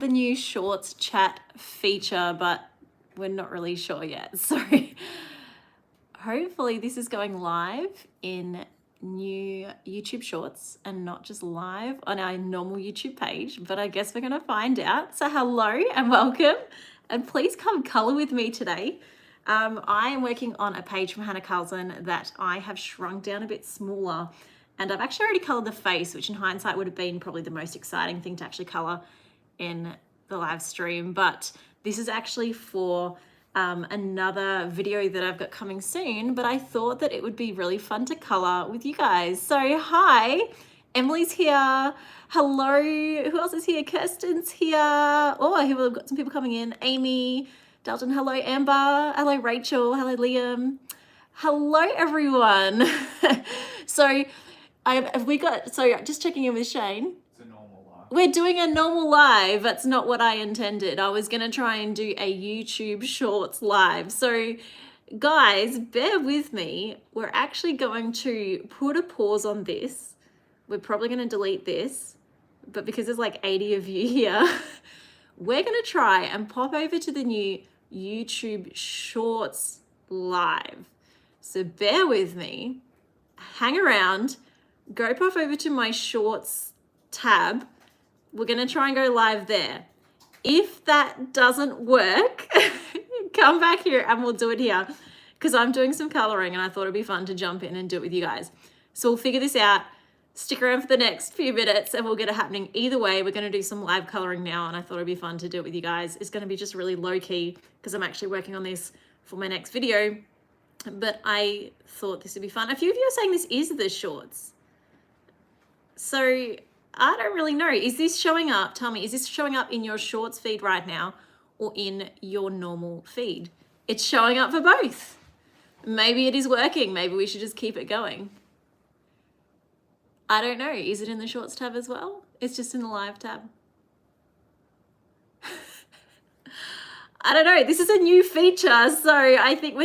the new shorts chat feature, but we're not really sure yet. So hopefully this is going live in new YouTube shorts and not just live on our normal YouTube page, but I guess we're gonna find out. So hello and welcome, and please come color with me today. I am working on a page from Hannah Carlson that I have shrunk down a bit smaller, and I've actually already colored the face, which in hindsight would have been probably the most exciting thing to actually color in the live stream, but this is actually for another video that I've got coming soon, but I thought that it would be really fun to color with you guys. So hi, Emily's here. Hello, who else is here? Kirsten's here. Oh, I hear we've got some people coming in. Amy, Dalton, hello. Amber, hello. Rachel, hello. Liam, hello everyone. So just checking in with Shane. We're doing a normal live. That's not what I intended. I was going to try and do a YouTube Shorts live. So guys, bear with me. We're actually going to put a pause on this. We're probably going to delete this, but because there's like 80 of you here, we're going to try and pop over to the new YouTube Shorts live. So bear with me, hang around, go pop over to my Shorts tab. We're going to try and go live there. If that doesn't work, come back here and we'll do it here, because I'm doing some coloring and I thought it'd be fun to jump in and do it with you guys. So we'll figure this out. Stick around for the next few minutes and we'll get it happening. Either way, we're going to do some live coloring now, and I thought it'd be fun to do it with you guys. It's going to be just really low key because I'm actually working on this for my next video, but I thought this would be fun. A few of you are saying this is the shorts. So I don't really know. Is this showing up? Tell me, is this showing up in your shorts feed right now or in your normal feed? It's showing up for both. Maybe it is working. Maybe we should just keep it going. I don't know. Is it in the shorts tab as well? It's just in the live tab. I don't know. This is a new feature. So I think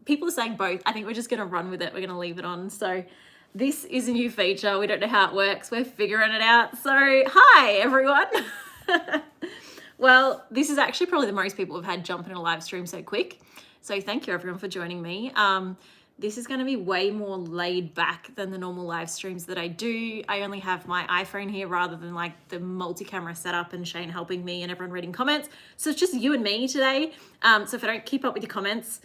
people are saying both. I think we're just going to run with it. We're going to leave it on. So this is a new feature. We don't know how it works. We're figuring it out. So hi, everyone. Well, this is actually probably the most people have had jump in a live stream so quick. So thank you, everyone, for joining me. This is going to be way more laid back than the normal live streams that I do. I only have my iPhone here rather than like the multi-camera setup and Shane helping me and everyone reading comments. So it's just you and me today. So if I don't keep up with your comments,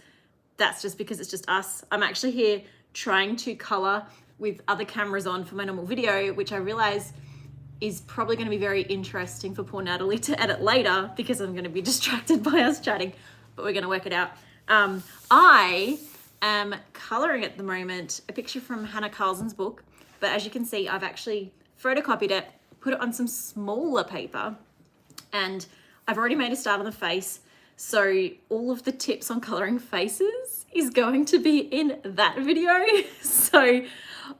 that's just because it's just us. I'm actually here trying to color with other cameras on for my normal video, which I realize is probably going to be very interesting for poor Natalie to edit later because I'm going to be distracted by us chatting, but we're going to work it out. I am coloring at the moment a picture from Hannah Carlson's book, but as you can see, I've actually photocopied it, put it on some smaller paper, and I've already made a start on the face. So all of the tips on coloring faces is going to be in that video. So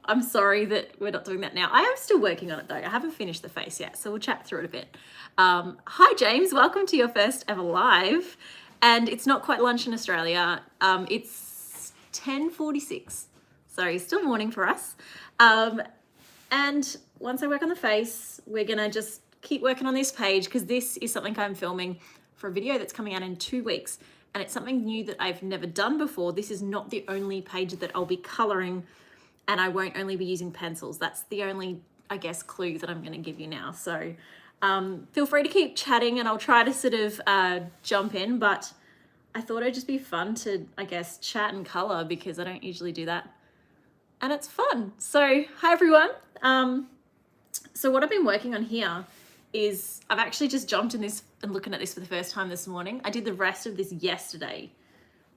I'm sorry that we're not doing that now. I am still working on it though. I haven't finished the face yet, so we'll chat through it a bit. Hi James, welcome to your first ever live. And it's not quite lunch in Australia. It's 10:46, so still morning for us. And once I work on the face, we're gonna just keep working on this page because this is something I'm filming for a video that's coming out in 2 weeks. And it's something new that I've never done before. This is not the only page that I'll be coloring, and I won't only be using pencils. That's the only, I guess, clue that I'm going to give you now. So feel free to keep chatting and I'll try to sort of jump in, but I thought it'd just be fun to, I guess, chat and color because I don't usually do that. And it's fun. So hi everyone. So what I've been working on here is I've actually just jumped in this and looking at this for the first time this morning. I did the rest of this yesterday.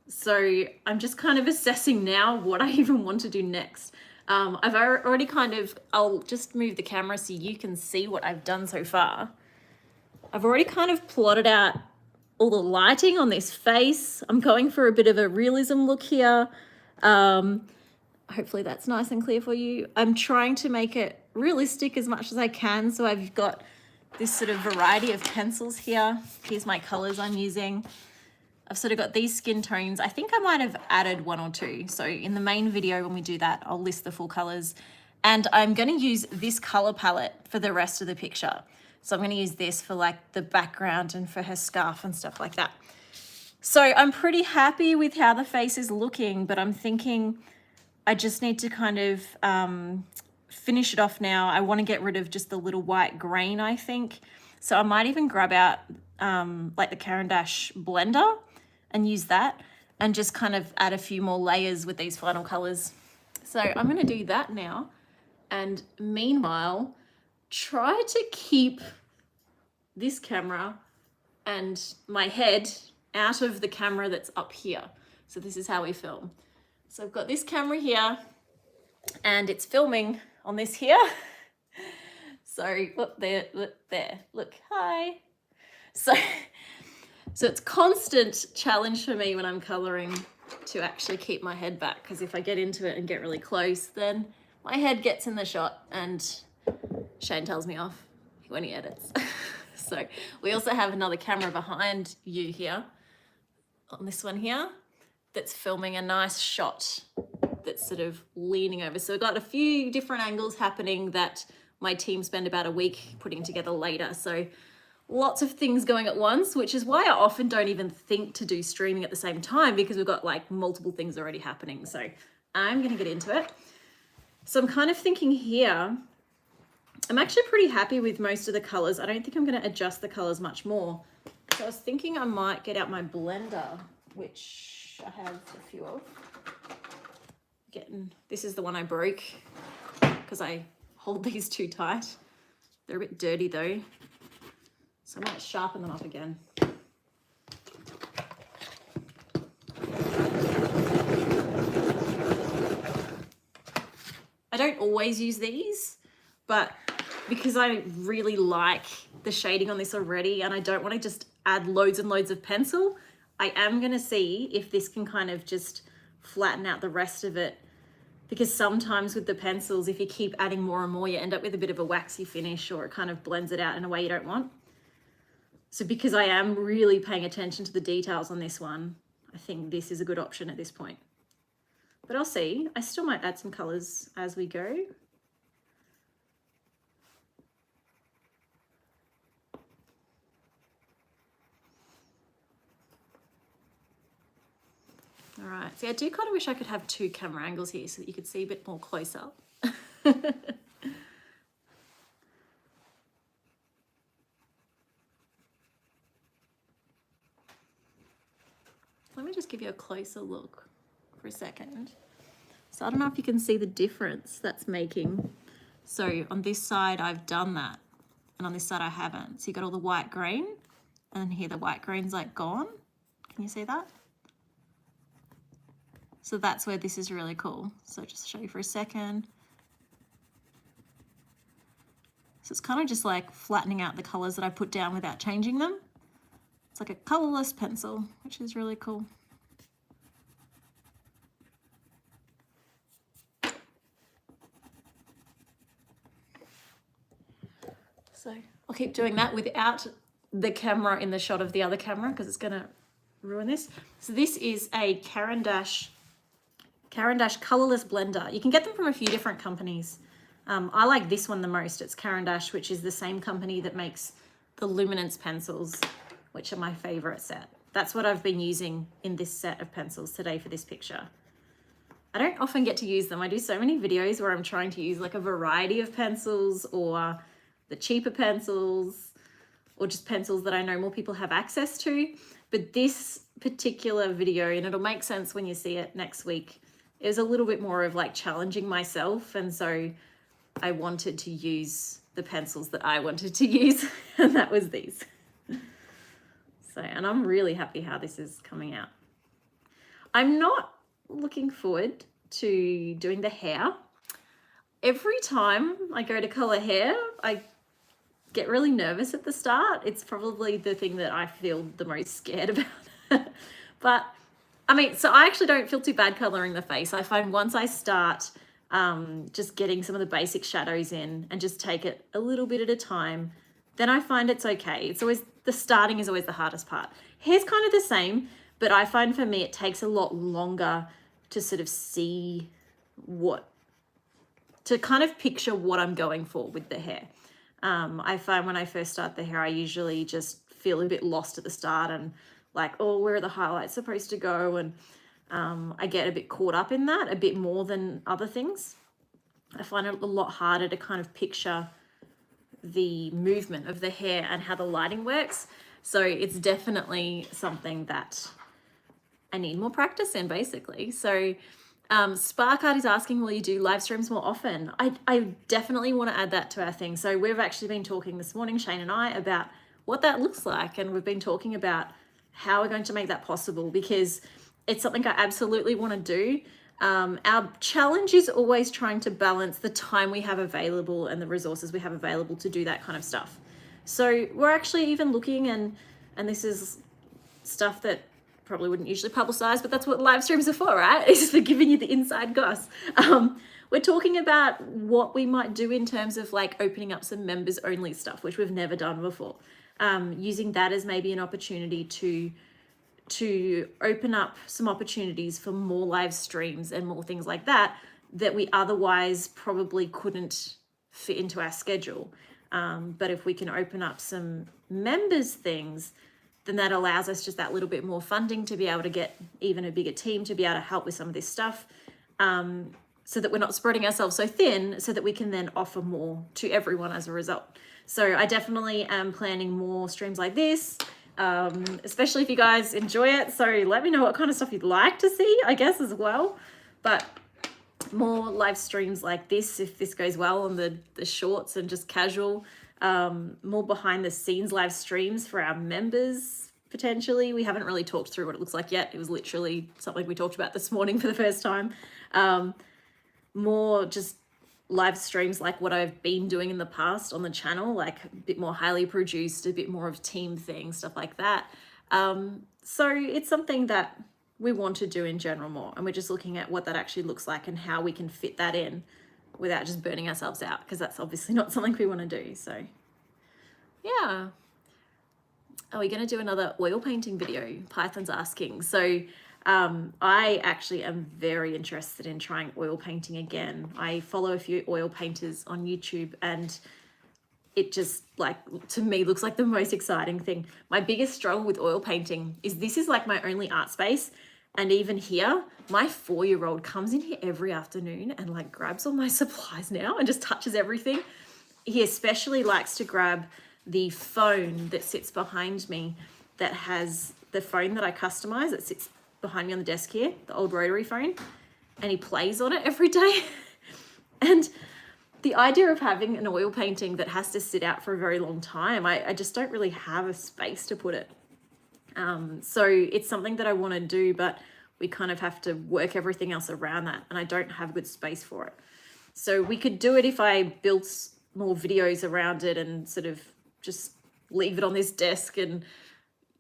So I'm just kind of assessing now what I even want to do next. I've already I'll just move the camera so you can see what I've done so far. I've already kind of plotted out all the lighting on this face. I'm going for a bit of a realism look here. Hopefully that's nice and clear for you. I'm trying to make it realistic as much as I can. So I've got this sort of variety of pencils here. Here's my colors I'm using. I've sort of got these skin tones. I think I might have added 1 or 2. So in the main video, when we do that, I'll list the full colors. And I'm going to use this color palette for the rest of the picture. So I'm going to use this for like the background and for her scarf and stuff like that. So I'm pretty happy with how the face is looking, but I'm thinking I just need to kind of finish it off now. I want to get rid of just the little white grain, I think. So I might even grab out like the Caran d'Ache blender and use that and just kind of add a few more layers with these final colors. So I'm going to do that now. And meanwhile, try to keep this camera and my head out of the camera that's up here. So this is how we film. So I've got this camera here and it's filming on this here. So look there, look, hi. So it's constant challenge for me when I'm coloring to actually keep my head back, because if I get into it and get really close, then my head gets in the shot and Shane tells me off when he edits. So we also have another camera behind you here, on this one here, that's filming a nice shot that's sort of leaning over. So we've got a few different angles happening that my team spend about a week putting together later. So lots of things going at once, which is why I often don't even think to do streaming at the same time, because we've got like multiple things already happening. So I'm going to get into it. So I'm kind of thinking here, I'm actually pretty happy with most of the colors. I don't think I'm going to adjust the colors much more. So I was thinking I might get out my blender, which I have a few of. This is the one I broke because I hold these too tight. They're a bit dirty though, so I might sharpen them up again. I don't always use these, but because I really like the shading on this already and I don't want to just add loads and loads of pencil, I am going to see if this can kind of just flatten out the rest of it, because sometimes with the pencils, if you keep adding more and more, you end up with a bit of a waxy finish, or it kind of blends it out in a way you don't want. So because I am really paying attention to the details on this one, I think this is a good option at this point. But I'll see. I still might add some colors as we go. All right, see, I do kind of wish I could have two camera angles here so that you could see a bit more close up. Let me just give you a closer look for a second. So I don't know if you can see the difference that's making. So on this side, I've done that, and on this side I haven't. So you got all the white grain, and then here the white grain's like gone. Can you see that? So that's where this is really cool. So just show you for a second. So it's kind of just like flattening out the colors that I put down without changing them. It's like a colorless pencil, which is really cool. So I'll keep doing that without the camera in the shot of the other camera, because it's gonna ruin this. So this is a Caran d'Ache colorless blender. You can get them from a few different companies. I like this one the most. It's Caran d'Ache, which is the same company that makes the luminance pencils, which are my favorite set. That's what I've been using in this set of pencils today for this picture. I don't often get to use them. I do so many videos where I'm trying to use like a variety of pencils, or the cheaper pencils, or just pencils that I know more people have access to. But this particular video, and it'll make sense when you see it next week, is a little bit more of like challenging myself. And so I wanted to use the pencils that I wanted to use, and that was these. So, and I'm really happy how this is coming out. I'm not looking forward to doing the hair. Every time I go to color hair, I get really nervous at the start. It's probably the thing that I feel the most scared about. But I mean, so I actually don't feel too bad coloring the face. I find once I start just getting some of the basic shadows in and just take it a little bit at a time, then I find it's okay. It's always, the starting is always the hardest part. Hair's kind of the same, but I find for me it takes a lot longer to sort of see to kind of picture what I'm going for with the hair. I find when I first start the hair, I usually just feel a bit lost at the start and like, oh, where are the highlights supposed to go? And I get a bit caught up in that a bit more than other things. I find it a lot harder to kind of picture the movement of the hair and how the lighting works. So it's definitely something that I need more practice in, basically. So Sparkart is asking, will you do live streams more often? I definitely want to add that to our thing. So we've actually been talking this morning, Shane and I, about what that looks like. And we've been talking about how we're going to make that possible, because it's something I absolutely want to do. Our challenge is always trying to balance the time we have available and the resources we have available to do that kind of stuff. So we're actually even looking, and this is stuff that probably wouldn't usually publicize, but that's what live streams are for, right? It's for giving you the inside goss. We're talking about what we might do in terms of like opening up some members only stuff, which we've never done before. Using that as maybe an opportunity to open up some opportunities for more live streams and more things like that we otherwise probably couldn't fit into our schedule. But if we can open up some members things, then that allows us just that little bit more funding to be able to get even a bigger team to be able to help with some of this stuff, so that we're not spreading ourselves so thin, so that we can then offer more to everyone as a result. So I definitely am planning more streams like this, especially if you guys enjoy it. So let me know what kind of stuff you'd like to see, I guess, as well. But more live streams like this, if this goes well on the shorts and just casual. More behind the scenes live streams for our members, potentially. We haven't really talked through what it looks like yet. It was literally something we talked about this morning for the first time. More just live streams like what I've been doing in the past on the channel, like a bit more highly produced, a bit more of team thing, stuff like that. So it's something that we want to do in general more, and we're just looking at what that actually looks like and how we can fit that in without just burning ourselves out, because that's obviously not something we want to do. So yeah. Are we going to do another oil painting video? Python's asking. So I actually am very interested in trying oil painting again. I follow a few oil painters on YouTube, and it just, like, to me looks like the most exciting thing. My biggest struggle with oil painting is this is like my only art space. And even here, my 4-year-old comes in here every afternoon and like grabs all my supplies now and just touches everything. He especially likes to grab the phone that sits behind me, that has the phone that I customize, that sits behind me on the desk here, the old rotary phone, and he plays on it every day. And the idea of having an oil painting that has to sit out for a very long time, I just don't really have a space to put it. So it's something that I want to do, but we kind of have to work everything else around that, and I don't have good space for it. So we could do it if I built more videos around it and sort of just leave it on this desk and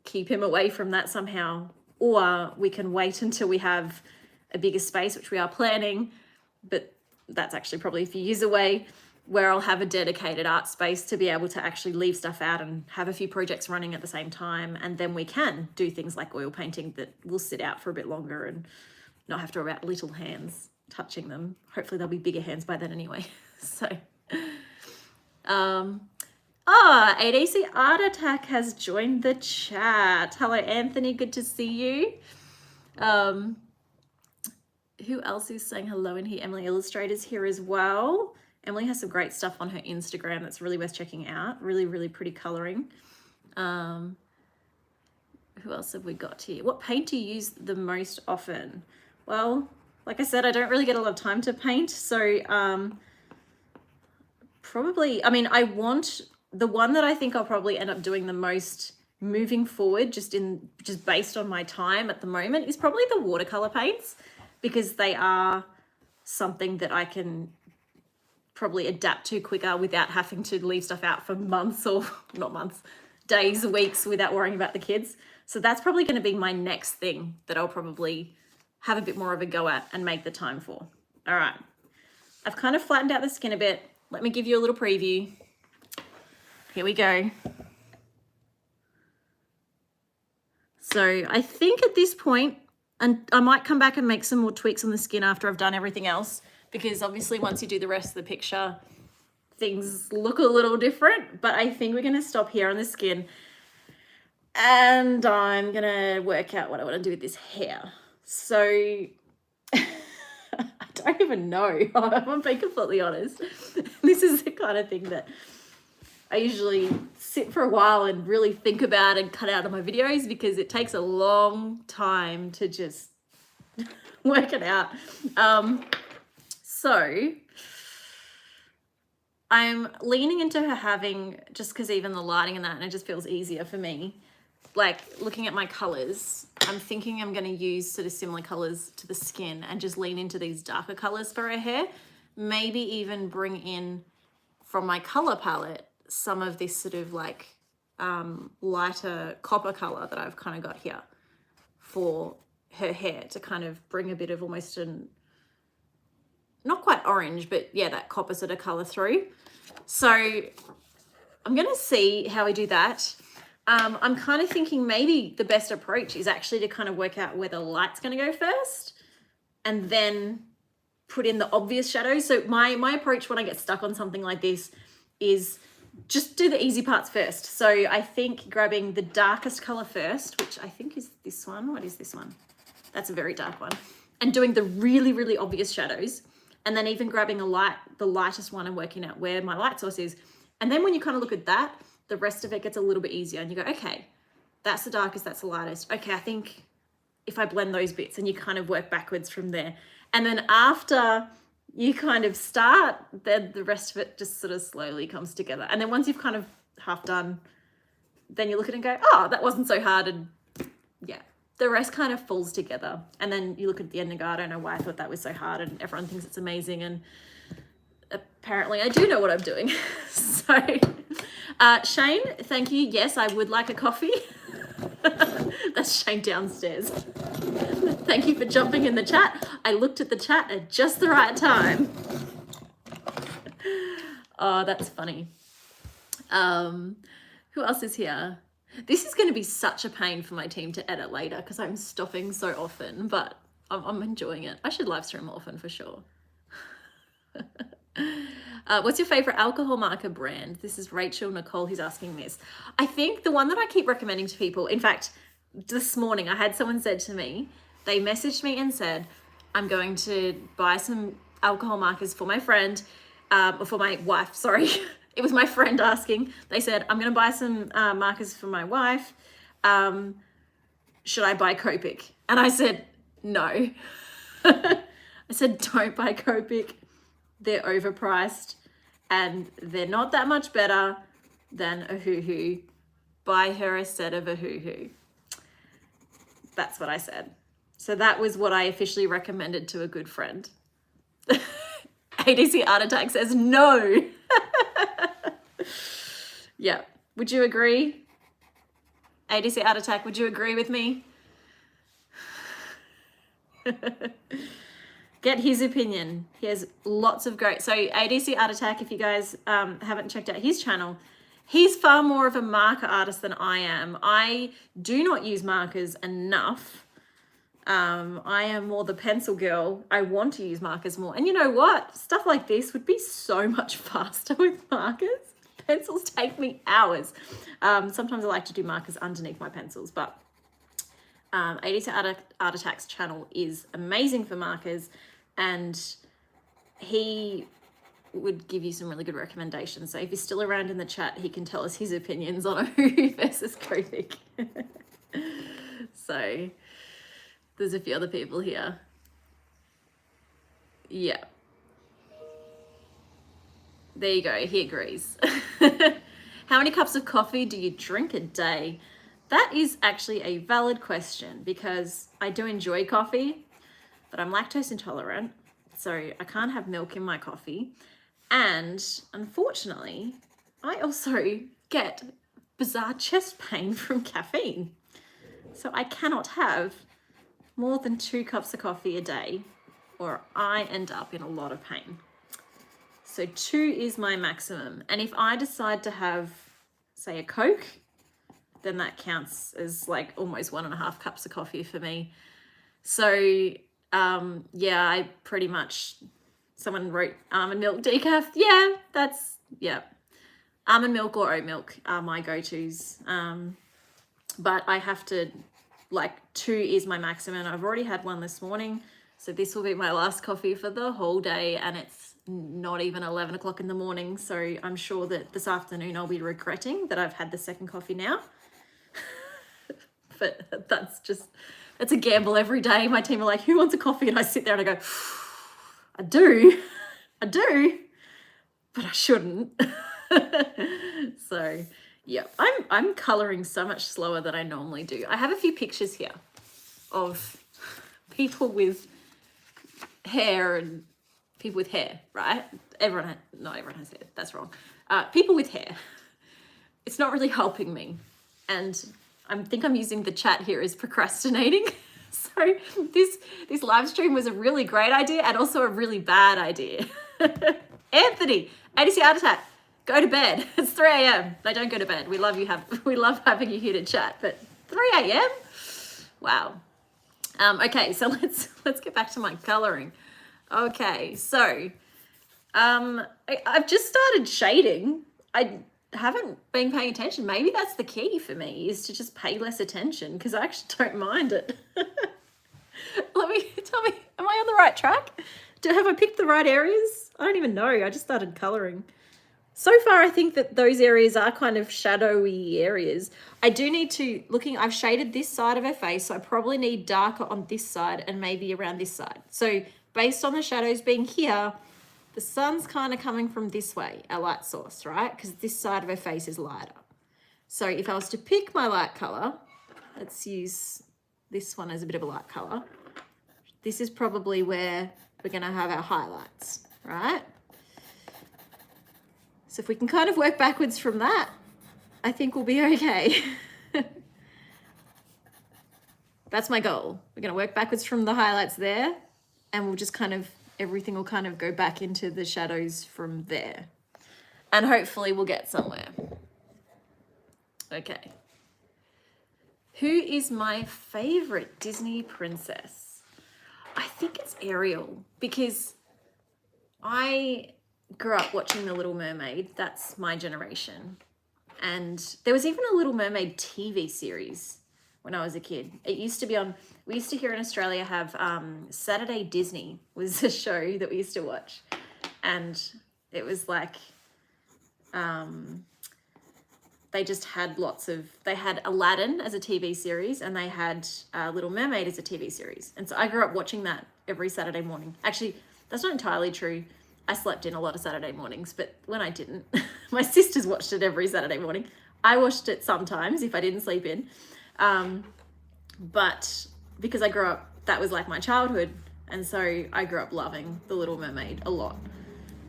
keep him away from that somehow. Or we can wait until we have a bigger space, which we are planning, but that's actually probably a few years away, where I'll have a dedicated art space to be able to actually leave stuff out and have a few projects running at the same time. And then we can do things like oil painting that will sit out for a bit longer and not have to worry about little hands touching them. Hopefully they'll be bigger hands by then anyway. So, ADC Art Attack has joined the chat. Hello, Anthony. Good to see you. Who else is saying hello in here? Emily Illustrator's here as well. Emily has some great stuff on her Instagram that's really worth checking out. Really, really pretty coloring. Who else have we got here? What paint do you use the most often? Well, like I said, I don't really get a lot of time to paint. So probably, I mean, I want the one that I think I'll probably end up doing the most moving forward, just based on my time at the moment, is probably the watercolor paints, because they are something that I can probably adapt to quicker without having to leave stuff out for months, or not months, days, weeks, without worrying about the kids. So that's probably going to be my next thing that I'll probably have a bit more of a go at and make the time for. All right. I've kind of flattened out the skin a bit. Let me give you a little preview. Here we go. So I think at this point, and I might come back and make some more tweaks on the skin after I've done everything else, because obviously once you do the rest of the picture, things look a little different, but I think we're going to stop here on the skin, and I'm going to work out what I want to do with this hair. So I don't even know. I'm being completely honest. This is the kind of thing that I usually sit for a while and really think about and cut out of my videos, because it takes a long time to just work it out. So I'm leaning into her having, just because even the lighting and that, and it just feels easier for me. Like looking at my colors, I'm thinking I'm going to use sort of similar colors to the skin and just lean into these darker colors for her hair. Maybe even bring in from my color palette some of this sort of like lighter copper color that I've kind of got here for her hair, to kind of bring a bit of almost an, not quite orange, but yeah, that copper sort of color through. So I'm going to see how we do that. I'm kind of thinking maybe the best approach is actually to kind of work out where the light's going to go first, and then put in the obvious shadows. So my approach when I get stuck on something like this is just do the easy parts first. So I think grabbing the darkest color first, which I think is this one. What is this one? That's a very dark one. And doing the really, really obvious shadows. And then even grabbing the lightest one and working out where my light source is. And then when you kind of look at that, the rest of it gets a little bit easier, and you go, okay, that's the darkest, that's the lightest. Okay, I think if I blend those bits, and you kind of work backwards from there. And then after you kind of start, then the rest of it just sort of slowly comes together. And then once you've kind of half done, then you look at it and go, oh, that wasn't so hard. And yeah, the rest kind of falls together. And then you look at the end and go, I don't know why I thought that was so hard, and everyone thinks it's amazing. And apparently I do know what I'm doing. So Shane, thank you. Yes, I would like a coffee. That's Shane downstairs. Thank you for jumping in the chat. I looked at the chat at just the right time. Oh, that's funny. Who else is here? This is going to be such a pain for my team to edit later, because I'm stopping so often, but I'm enjoying it. I should live stream often for sure. What's your favorite alcohol marker brand? This is Rachel Nicole who's asking this. I think the one that I keep recommending to people, in fact, this morning I had someone said to me, they messaged me and said, I'm going to buy some alcohol markers for my friend, or for my wife, sorry. It was my friend asking. They said, I'm going to buy some markers for my wife. Should I buy Copic? And I said, no. I said, don't buy Copic. They're overpriced and they're not that much better than a hoo-hoo. Buy her a set of a hoo-hoo. That's what I said. So that was what I officially recommended to a good friend. ADC Art Attack says no. Yeah. Would you agree? ADC Art Attack, would you agree with me? Get his opinion. He has lots of great... So ADC Art Attack, if you guys haven't checked out his channel, he's far more of a marker artist than I am. I do not use markers enough. I am more the pencil girl. I want to use markers more. And you know what? Stuff like this would be so much faster with markers. Pencils take me hours. Sometimes I like to do markers underneath my pencils, but ADC Art Attack's channel is amazing for markers, and he would give you some really good recommendations. So if he's still around in the chat, he can tell us his opinions on a Who versus Kovic. So there's a few other people here. Yeah. There you go, he agrees. How many cups of coffee do you drink a day? That is actually a valid question, because I do enjoy coffee, but I'm lactose intolerant, so I can't have milk in my coffee. And unfortunately, I also get bizarre chest pain from caffeine. So I cannot have more than 2 cups of coffee a day, or I end up in a lot of pain. So 2 is my maximum. And if I decide to have, say, a Coke, then that counts as like almost 1.5 cups of coffee for me. So yeah, I pretty much, someone wrote almond milk decaf. Yeah, that's Yeah. Almond milk or oat milk are my go-tos. But I have to, like, 2 is my maximum. I've already had one this morning. So this will be my last coffee for the whole day, and it's not even 11 o'clock in the morning. So I'm sure that this afternoon I'll be regretting that I've had the second coffee now. But that's a gamble every day. My team are like, who wants a coffee? And I sit there and I go, I do, but I shouldn't. So yeah, I'm coloring so much slower than I normally do. I have a few pictures here of people with hair and people with hair, right? Not everyone has hair, that's wrong. People with hair. It's not really helping me. And I think I'm using the chat here as procrastinating. So this live stream was a really great idea and also a really bad idea. Anthony, ADC Art Attack, go to bed. It's 3 a.m. No, don't go to bed. We love having you here to chat, but 3 a.m.? Wow. Okay, so let's get back to my coloring. Okay, so I've just started shading. I haven't been paying attention. Maybe that's the key for me, is to just pay less attention, because I actually don't mind it. Tell me, am I on the right track? Have I picked the right areas? I don't even know. I just started coloring. So far, I think that those areas are kind of shadowy areas. I do need to, I've shaded this side of her face, so I probably need darker on this side and maybe around this side. So based on the shadows being here, the sun's kind of coming from this way, our light source, right? Because this side of her face is lighter. So if I was to pick my light color, let's use this one as a bit of a light color. This is probably where we're going to have our highlights, right? So if we can kind of work backwards from that, I think we'll be okay. That's my goal. We're going to work backwards from the highlights there, and we'll just everything will kind of go back into the shadows from there. And hopefully we'll get somewhere. Okay. Who is my favorite Disney princess? I think it's Ariel, because I grew up watching The Little Mermaid. That's my generation. And there was even a Little Mermaid TV series when I was a kid. It used to be on, we used to here in Australia have Saturday Disney was a show that we used to watch. And it was like, they just had they had Aladdin as a TV series, and they had Little Mermaid as a TV series. And so I grew up watching that every Saturday morning. Actually, that's not entirely true. I slept in a lot of Saturday mornings, but when I didn't, my sisters watched it every Saturday morning. I watched it sometimes if I didn't sleep in. But because I grew up, that was like my childhood. And so I grew up loving The Little Mermaid a lot.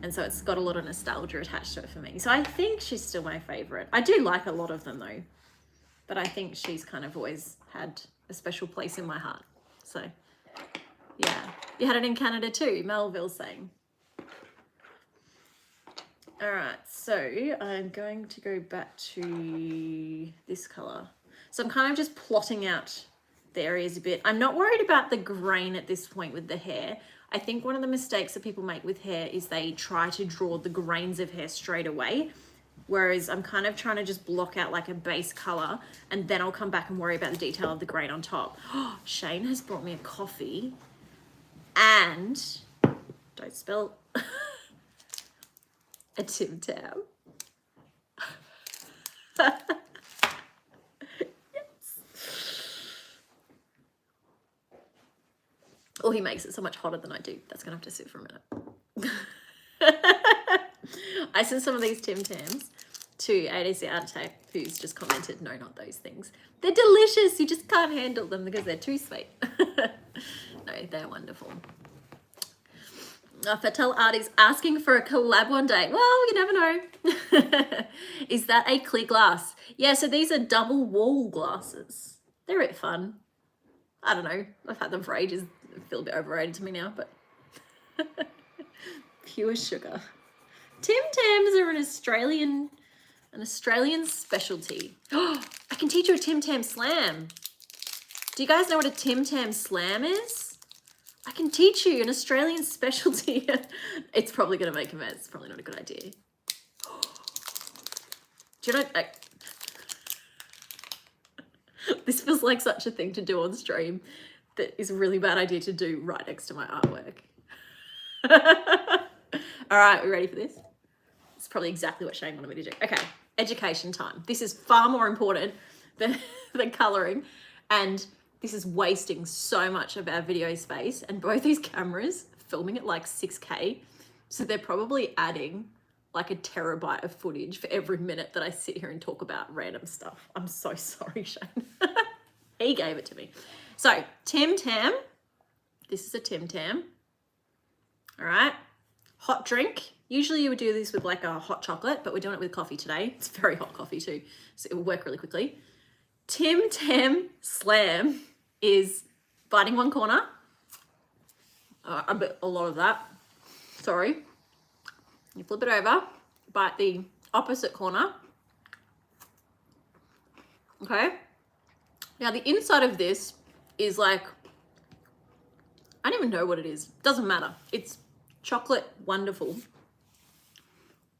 And so it's got a lot of nostalgia attached to it for me. So I think she's still my favorite. I do like a lot of them though, but I think she's kind of always had a special place in my heart. So yeah, you had it in Canada too, Melville's saying. All right, so I'm going to go back to this color. So I'm kind of just plotting out the areas a bit. I'm not worried about the grain at this point with the hair. I think one of the mistakes that people make with hair is they try to draw the grains of hair straight away. Whereas I'm kind of trying to just block out like a base color, and then I'll come back and worry about the detail of the grain on top. Oh, Shane has brought me a coffee and, don't spell, a Tim Tam. Yes. Oh, he makes it so much hotter than I do. That's gonna have to sit for a minute. I sent some of these Tim Tams to ADC Art Attack, who's just commented, no, not those things. They're delicious. You just can't handle them because they're too sweet. No, they're wonderful. Fatal Art is asking for a collab one day. Well, you never know. Is that a clear glass? Yeah, so these are double wall glasses. They're a bit fun. I don't know. I've had them for ages. They feel a bit overrated to me now, but pure sugar. Tim Tams are an Australian specialty. Oh, I can teach you a Tim Tam slam. Do you guys know what a Tim Tam slam is? I can teach you an Australian specialty. It's probably going to make a mess. It's probably not a good idea. Do you know, this feels like such a thing to do on stream that is a really bad idea to do right next to my artwork. All right, we ready for this? It's probably exactly what Shane wanted me to do. Okay, education time. This is far more important than colouring, and this is wasting so much of our video space, and both these cameras filming at like 6K, so they're probably adding like a terabyte of footage for every minute that I sit here and talk about random stuff. I'm so sorry, Shane. He gave it to me. So, Tim Tam. This is a Tim Tam. All right. Hot drink. Usually you would do this with like a hot chocolate, but we're doing it with coffee today. It's very hot coffee too, so it will work really quickly. Tim Tam Slam is biting one corner. A lot of that. Sorry. You flip it over, bite the opposite corner. Okay. Now the inside of this is like, I don't even know what it is. Doesn't matter. It's chocolate wonderful.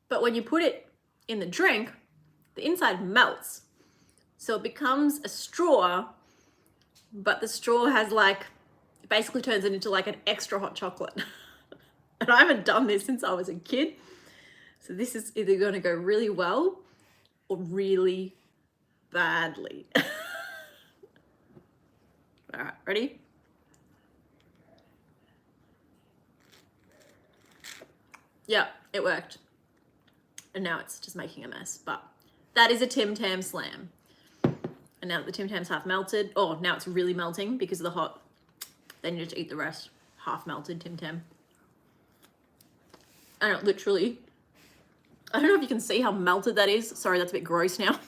But when you put it in the drink, the inside melts. So it becomes a straw, but the straw has like, it basically turns it into like an extra hot chocolate. And I haven't done this since I was a kid. So this is either going to go really well or really badly. All right, ready? Yeah, it worked. And now it's just making a mess, but that is a Tim Tam Slam. And now that the Tim Tam's half melted, oh, now it's really melting because of the hot. Then you just eat the rest. Half melted Tim Tam. I don't literally, I don't know if you can see how melted that is. Sorry, that's a bit gross now.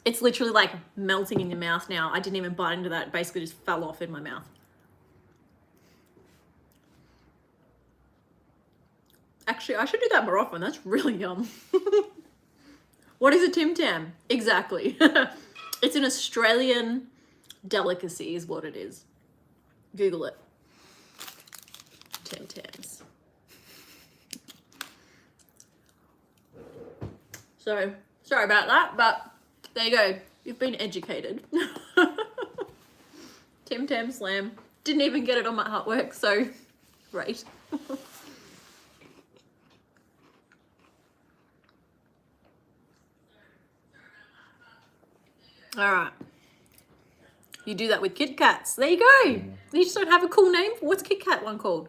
It's literally like melting in your mouth now. I didn't even bite into that. It basically just fell off in my mouth. Actually, I should do that more often. That's really yum. What is a Tim Tam? Exactly. It's an Australian delicacy is what it is. Google it. Tim Tams. So, sorry about that, but there you go. You've been educated. Tim Tam Slam. Didn't even get it on my artwork, so great. All right. You do that with Kit Kats. There you go. You just don't have a cool name. What's Kit Kat one called?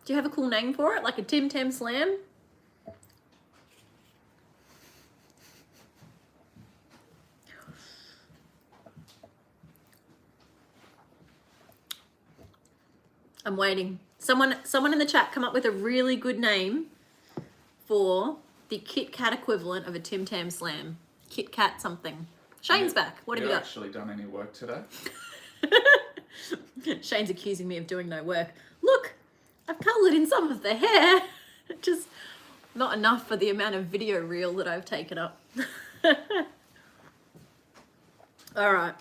Do you have a cool name for it? Like a Tim Tam Slam? I'm waiting. Someone in the chat come up with a really good name for the Kit Kat equivalent of a Tim Tam Slam. Kit Kat something. Shane's back. What have you got? Actually done any work today? Shane's accusing me of doing no work. Look, I've coloured in some of the hair. Just not enough for the amount of video reel that I've taken up. All right.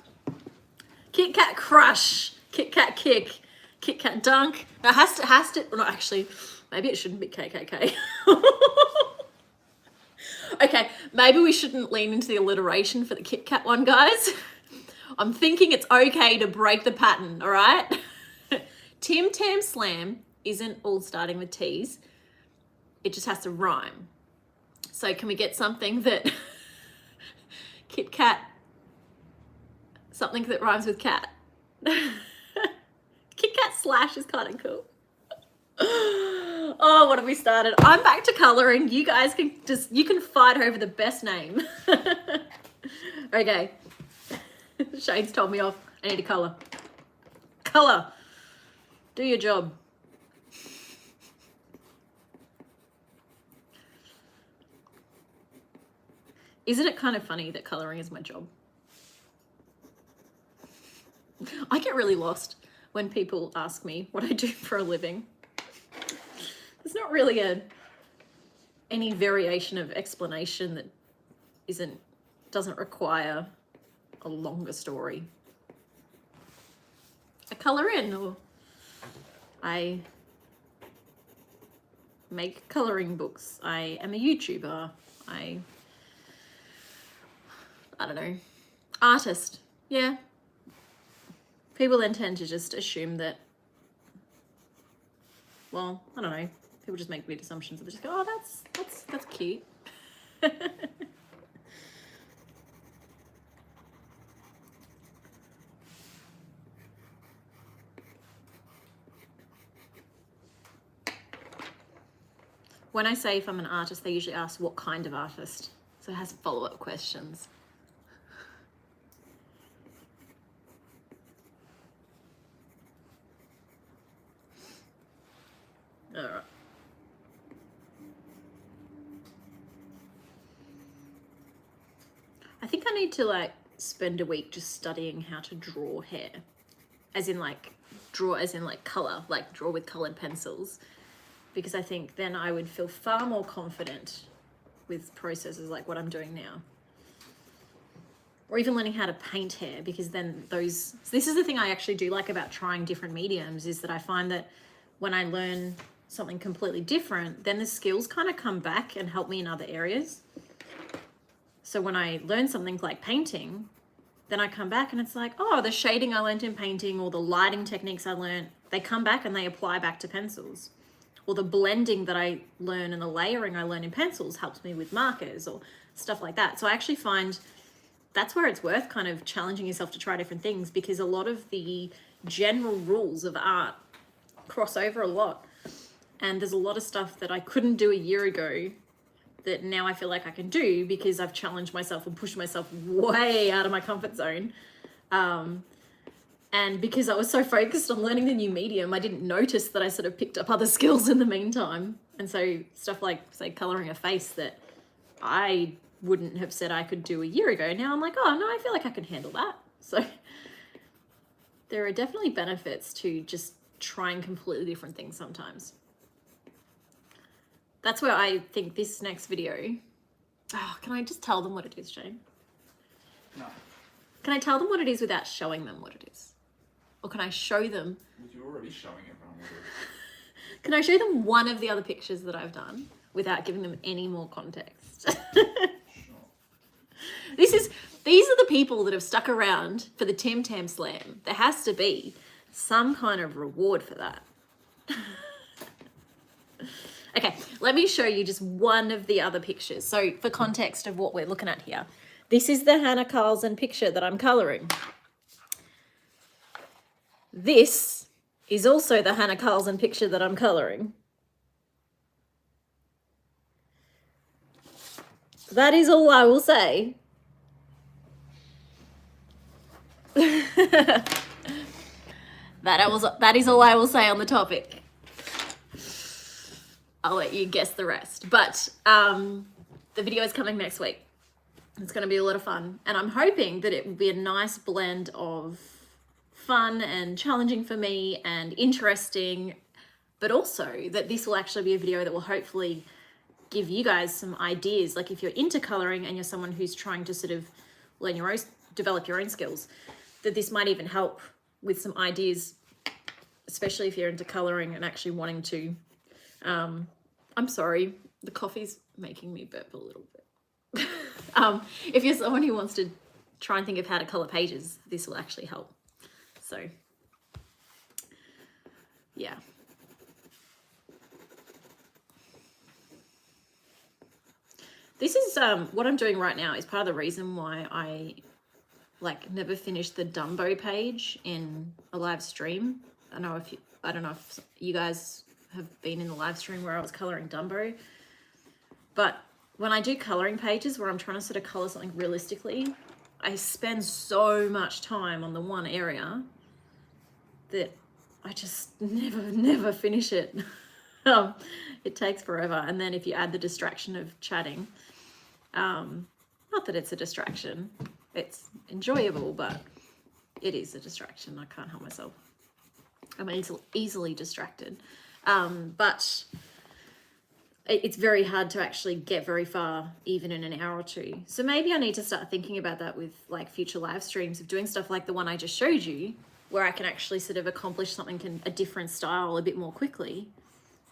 Kit Kat Crush. Kit Kat Kick. Kit Kat Dunk. Now it has to, well, not actually, maybe it shouldn't be KKK. Okay, maybe we shouldn't lean into the alliteration for the Kit Kat one, guys. I'm thinking it's okay to break the pattern, all right? Tim Tam Slam isn't all starting with T's. It just has to rhyme. So can we get something that, Kit Kat, something that rhymes with cat? Kit Kat Slash is kind of cool. Oh, what have we started? I'm back to colouring. You guys can you can fight over the best name. Okay. Shane's told me off. I need to colour. Colour. Do your job. Isn't it kind of funny that colouring is my job? I get really lost when people ask me what I do for a living. There's not really any variation of explanation that doesn't require a longer story. I colour in, or I make colouring books. I am a YouTuber. I I don't know. Artist. Yeah. People then tend to just assume that, well, I don't know. People just make weird assumptions. They just go, oh, that's cute. When I say if I'm an artist, they usually ask what kind of artist. So it has follow-up questions. All right. I think I need to like spend a week just studying how to draw hair, as in like color, like draw with colored pencils, because I think then I would feel far more confident with processes like what I'm doing now. Or even learning how to paint hair, because then this is the thing I actually do like about trying different mediums, is that I find that when I learn something completely different, then the skills kind of come back and help me in other areas. So when I learn something like painting, then I come back and it's like, oh, the shading I learned in painting or the lighting techniques I learned, they come back and they apply back to pencils. Or the blending that I learn and the layering I learn in pencils helps me with markers or stuff like that. So I actually find that's where it's worth kind of challenging yourself to try different things, because a lot of the general rules of art cross over a lot. And there's a lot of stuff that I couldn't do a year ago that now I feel like I can do because I've challenged myself and pushed myself way out of my comfort zone. And because I was so focused on learning the new medium, I didn't notice that I sort of picked up other skills in the meantime. And so stuff like, say, coloring a face that I wouldn't have said I could do a year ago, now I'm like, oh no, I feel like I can handle that. So there are definitely benefits to just trying completely different things sometimes. That's where I think this next video, can I just tell them what it is, Shane? No. Can I tell them what it is without showing them what it is? Or can I show them? You're already showing everyone what it is. Can I show them one of the other pictures that I've done without giving them any more context? Sure. These are the people that have stuck around for the Tim Tam Slam. There has to be some kind of reward for that. Okay, let me show you just one of the other pictures. So for context of what we're looking at here, this is the Hannah Carlson picture that I'm coloring. This is also the Hannah Carlson picture that I'm coloring. That is all I will say. That is all I will say on the topic. I'll let you guess the rest. But the video is coming next week. It's going to be a lot of fun. And I'm hoping that it will be a nice blend of fun and challenging for me and interesting, but also that this will actually be a video that will hopefully give you guys some ideas. Like if you're into coloring and you're someone who's trying to sort of learn your own, develop your own skills, that this might even help with some ideas, especially if you're into coloring and actually wanting to. I'm sorry, the coffee's making me burp a little bit. If you're someone who wants to try and think of how to color pages, this will actually help. So, yeah. This is what I'm doing right now is part of the reason why I never finished the Dumbo page in a live stream. I don't know if you guys have been in the live stream where I was coloring Dumbo, but when I do coloring pages where I'm trying to sort of color something realistically, I spend so much time on the one area that I just never finish it. It takes forever. And then if you add the distraction of chatting, not that it's a distraction, it's enjoyable, but it is a distraction. I can't help myself. I'm easily distracted. But it's very hard to actually get very far even in an hour or two. So maybe I need to start thinking about that with like future live streams of doing stuff like the one I just showed you, where I can actually sort of accomplish something in a different style a bit more quickly,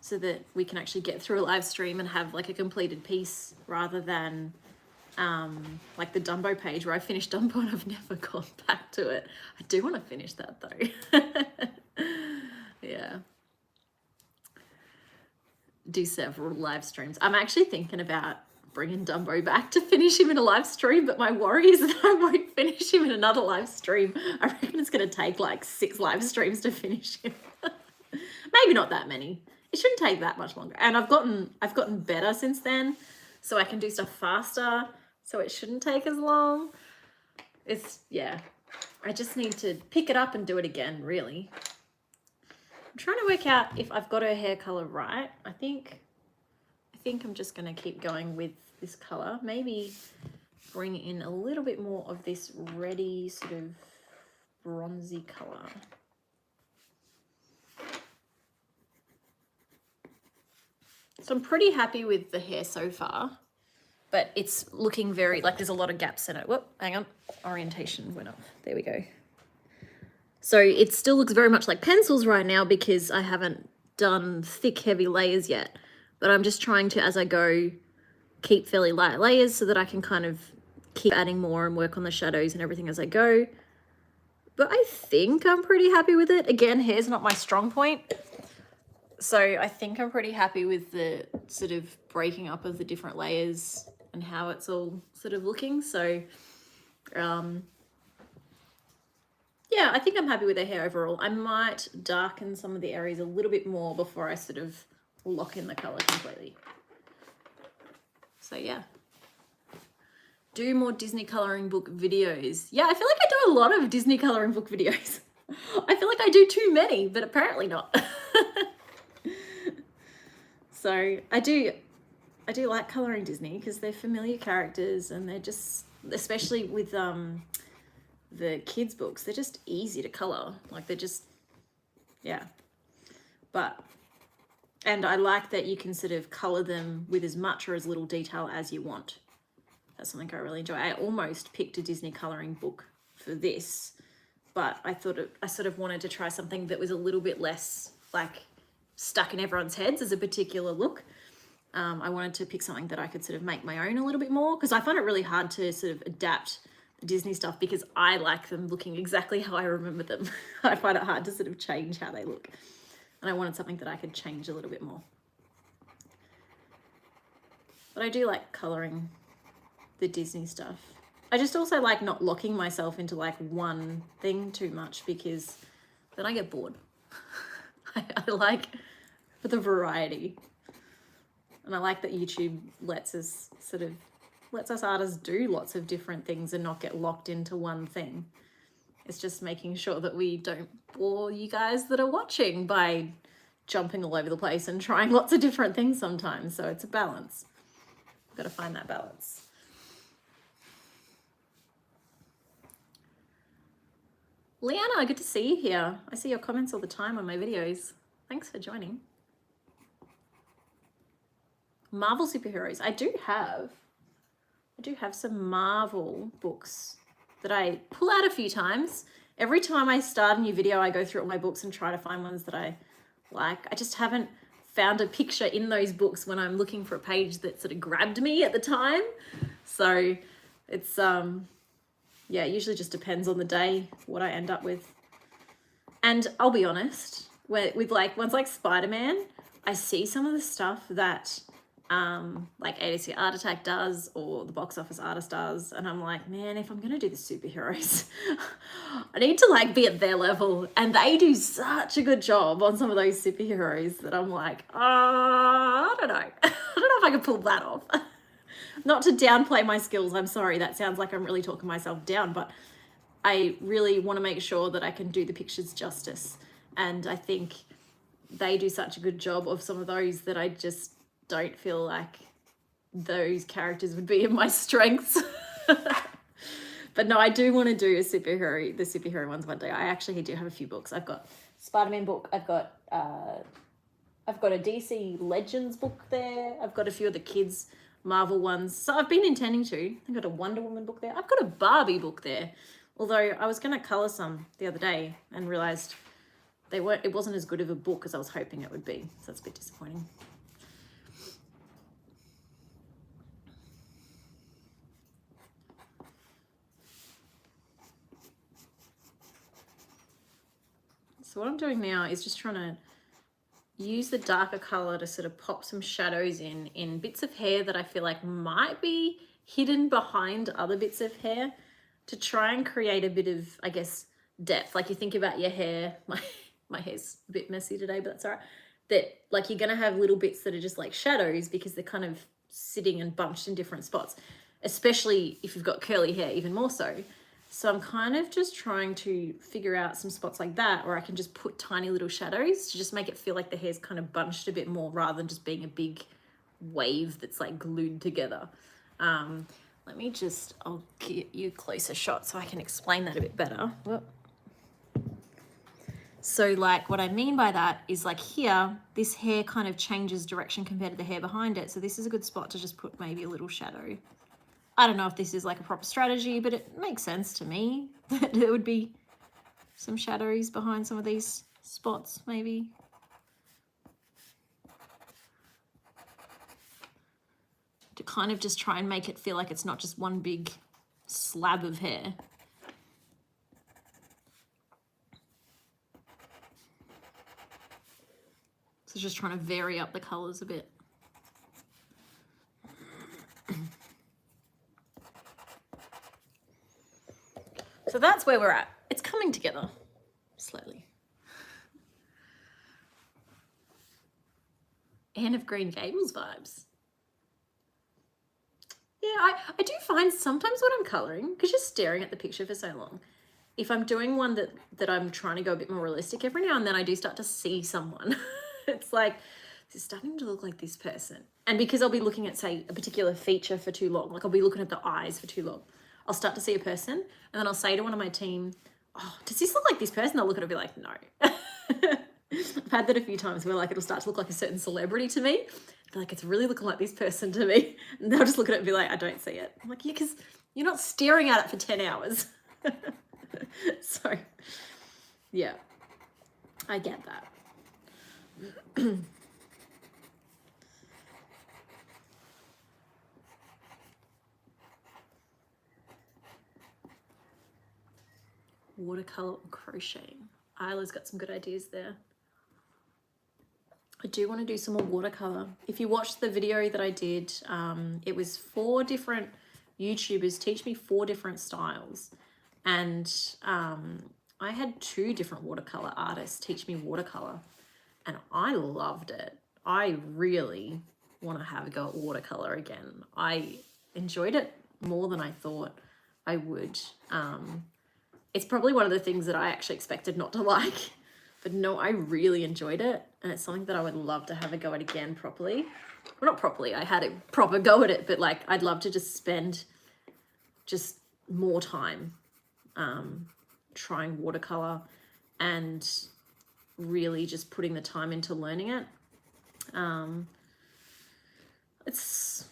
so that we can actually get through a live stream and have like a completed piece rather than like the Dumbo page where I finished Dumbo and I've never gone back to it. I do want to finish that though. Yeah. Do several live streams. I'm actually thinking about bringing Dumbo back to finish him in a live stream, but my worry is that I won't finish him in another live stream. I reckon it's going to take like 6 live streams to finish him. Maybe not that many. It shouldn't take that much longer. And I've gotten better since then, so I can do stuff faster, so it shouldn't take as long. Yeah, I just need to pick it up and do it again, really. I'm trying to work out if I've got her hair color right. I think I'm just going to keep going with this color. Maybe bring in a little bit more of this reddy sort of bronzy color. So I'm pretty happy with the hair so far, but it's looking very, like there's a lot of gaps in it. Whoop, hang on, orientation went up. There we go. So it still looks very much like pencils right now because I haven't done thick, heavy layers yet. But I'm just trying to, as I go, keep fairly light layers so that I can kind of keep adding more and work on the shadows and everything as I go. But I think I'm pretty happy with it. Again, hair's not my strong point. So I think I'm pretty happy with the sort of breaking up of the different layers and how it's all sort of looking. So, yeah, I think I'm happy with the hair overall. I might darken some of the areas a little bit more before I sort of lock in the color completely. So yeah. Do more Disney coloring book videos. Yeah, I feel like I do a lot of Disney coloring book videos. I feel like I do too many, but apparently not. So I do like coloring Disney because they're familiar characters and they're just, especially with the kids' books, they're just easy to color. Like they're just, yeah. And I like that you can sort of color them with as much or as little detail as you want. That's something I really enjoy. I almost picked a Disney coloring book for this, but I sort of wanted to try something that was a little bit less like stuck in everyone's heads as a particular look. I wanted to pick something that I could sort of make my own a little bit more because I find it really hard to sort of adapt the Disney stuff because I like them looking exactly how I remember them. I find it hard to sort of change how they look. And I wanted something that I could change a little bit more. But I do like colouring the Disney stuff. I just also like not locking myself into like one thing too much because then I get bored. I like for the variety. And I like that YouTube lets us artists do lots of different things and not get locked into one thing. It's just making sure that we don't bore you guys that are watching by jumping all over the place and trying lots of different things sometimes. So it's a balance. We've got to find that balance. Leanna, good to see you here. I see your comments all the time on my videos. Thanks for joining. Marvel superheroes. I do have some Marvel books that I pull out a few times. Every time I start a new video, I go through all my books and try to find ones that I like. I just haven't found a picture in those books when I'm looking for a page that sort of grabbed me at the time. So it's, yeah, it usually just depends on the day what I end up with. And I'll be honest, with like ones like Spider-Man, I see some of the stuff that like ADC Art Attack does or the Box Office Artist does, and I'm like, man, if I'm gonna do the superheroes, I need to like be at their level, and they do such a good job on some of those superheroes that I'm like, I don't know. I don't know if I can pull that off. Not to downplay my skills, I'm sorry, that sounds like I'm really talking myself down, but I really want to make sure that I can do the pictures justice, and I think they do such a good job of some of those that I just don't feel like those characters would be in my strengths. But no, I do want to do the superhero ones one day. I actually do have a few books. I've got Spider-Man book. I've got a DC Legends book there. I've got a few of the kids Marvel ones. So I've been intending to. I've got a Wonder Woman book there. I've got a Barbie book there. Although I was going to colour some the other day and realised it wasn't as good of a book as I was hoping it would be. So that's a bit disappointing. So what I'm doing now is just trying to use the darker color to sort of pop some shadows in bits of hair that I feel like might be hidden behind other bits of hair, to try and create a bit of, I guess, depth. Like you think about your hair, my hair's a bit messy today, but that's all right. That like you're gonna have little bits that are just like shadows because they're kind of sitting and bunched in different spots, especially if you've got curly hair, even more so. So I'm kind of just trying to figure out some spots like that where I can just put tiny little shadows to just make it feel like the hair's kind of bunched a bit more rather than just being a big wave that's like glued together. Let me just, I'll get you a closer shot so I can explain that a bit better. Whoop. So like what I mean by that is like here, this hair kind of changes direction compared to the hair behind it. So this is a good spot to just put maybe a little shadow. I don't know if this is like a proper strategy, but it makes sense to me that there would be some shadows behind some of these spots maybe. To kind of just try and make it feel like it's not just one big slab of hair. So just trying to vary up the colors a bit. So that's where we're at. It's coming together slowly. Anne of Green Gables vibes. Yeah, I do find sometimes when I'm colouring, because you're staring at the picture for so long, if I'm doing one that I'm trying to go a bit more realistic, every now and then I do start to see someone. It's like, this is starting to look like this person. And because I'll be looking at, say, a particular feature for too long, like I'll be looking at the eyes for too long, I'll start to see a person and then I'll say to one of my team, oh, does this look like this person? They'll look at it and be like, no. I've had that a few times where like it'll start to look like a certain celebrity to me. They're like, it's really looking like this person to me. And they'll just look at it and be like, I don't see it. I'm like, yeah, because you're not staring at it for 10 hours. So, yeah, I get that. Watercolor or crocheting. Isla's got some good ideas there. I do want to do some more watercolor. If you watched the video that I did, it was 4 different YouTubers teach me 4 different styles. And I had 2 different watercolor artists teach me watercolor. And I loved it. I really want to have a go at watercolor again. I enjoyed it more than I thought I would. It's probably one of the things that I actually expected not to like, but no, I really enjoyed it. And it's something that I would love to have a go at again properly. Well, not properly, I had a proper go at it, but like I'd love to just spend just more time trying watercolor and really just putting the time into learning it. It's